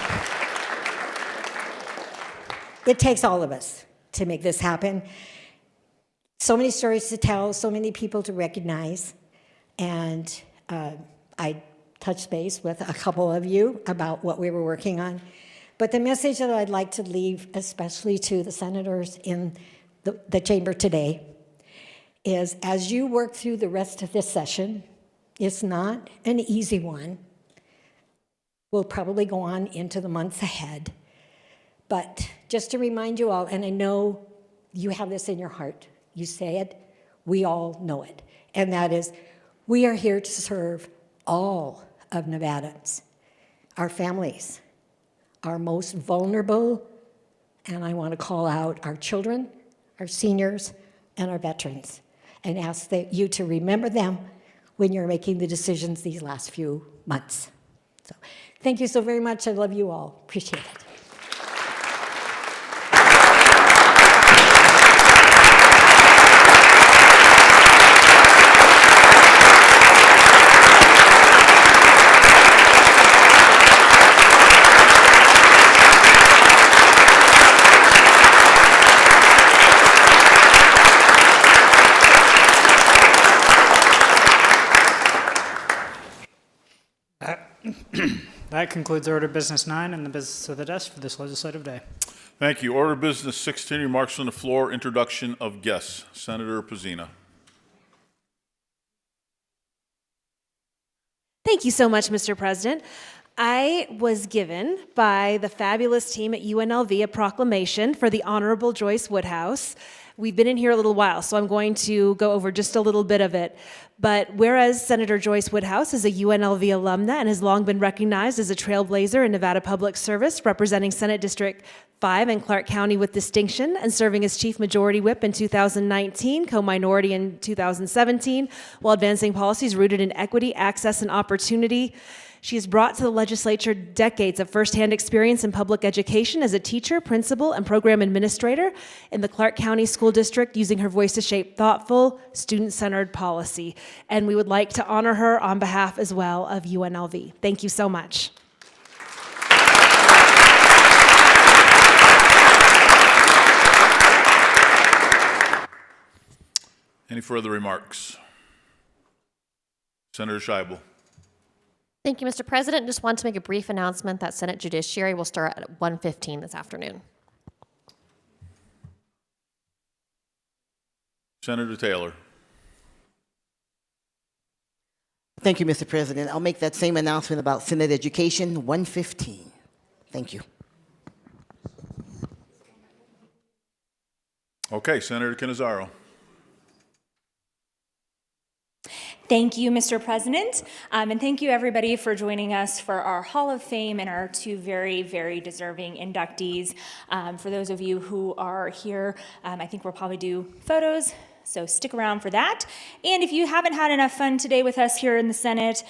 P: it takes all of us to make this happen. So many stories to tell, so many people to recognize. And I touched base with a couple of you about what we were working on. But the message that I'd like to leave, especially to the senators in the chamber today, is as you work through the rest of this session, it's not an easy one. We'll probably go on into the months ahead. But just to remind you all, and I know you have this in your heart, you say it, we all know it, and that is, we are here to serve all of Nevadans, our families, our most vulnerable, and I want to call out our children, our seniors, and our veterans, and ask you to remember them when you're making the decisions these last few months. So, thank you so very much. I love you all. Appreciate it.
B: That concludes Order Business 9 and the business of the desk for this legislative day.
A: Thank you. Order Business 16, remarks from the floor, introduction of guests. Senator Pizzina.
I: Thank you so much, Mr. President. I was given by the fabulous team at UNLV a proclamation for the Honorable Joyce Woodhouse. We've been in here a little while, so I'm going to go over just a little bit of it. But whereas Senator Joyce Woodhouse is a UNLV alumna and has long been recognized as a trailblazer in Nevada public service, representing Senate District 5 in Clark County with distinction and serving as Chief Majority Whip in 2019, co-minority in 2017, while advancing policies rooted in equity, access, and opportunity. She has brought to the legislature decades of firsthand experience in public education as a teacher, principal, and program administrator in the Clark County School District, using her voice to shape thoughtful, student-centered policy. And we would like to honor her on behalf as well of UNLV. Thank you so much.
A: Any further remarks? Senator Scheibel.
H: Thank you, Mr. President. Just want to make a brief announcement that Senate Judiciary will start at 1:15 this afternoon.
A: Senator Taylor.
O: Thank you, Mr. President. I'll make that same announcement about Senate Education, 1:15. Thank you.
A: Okay, Senator Cannizzaro.
F: Thank you, Mr. President, and thank you everybody for joining us for our Hall of Fame and our two very, very deserving inductees. For those of you who are here, I think we'll probably do photos, so stick around for that. And if you haven't had enough fun today with us here in the Senate,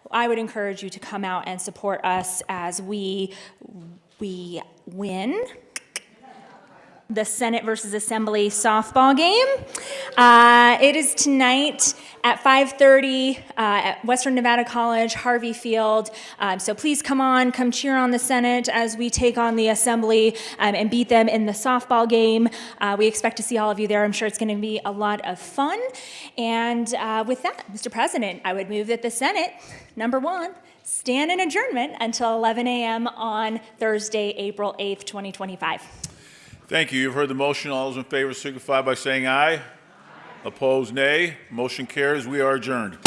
F: I would encourage you to come out and support us as we win the Senate versus Assembly softball game. It is tonight at 5:30 at Western Nevada College, Harvey Field. So please come cheer on the Senate as we take on the Assembly and beat them in the softball game. We expect to see all of you there. I'm sure it's going to be a lot of fun. And with that, Mr. President, I would move that the Senate, number one, stand in adjournment until 11 a.m. on Thursday, April 8th, 2025.
A: Thank you. You've heard the motion. All those in favor signify by saying aye. Opposed, nay. Motion carries. We are adjourned.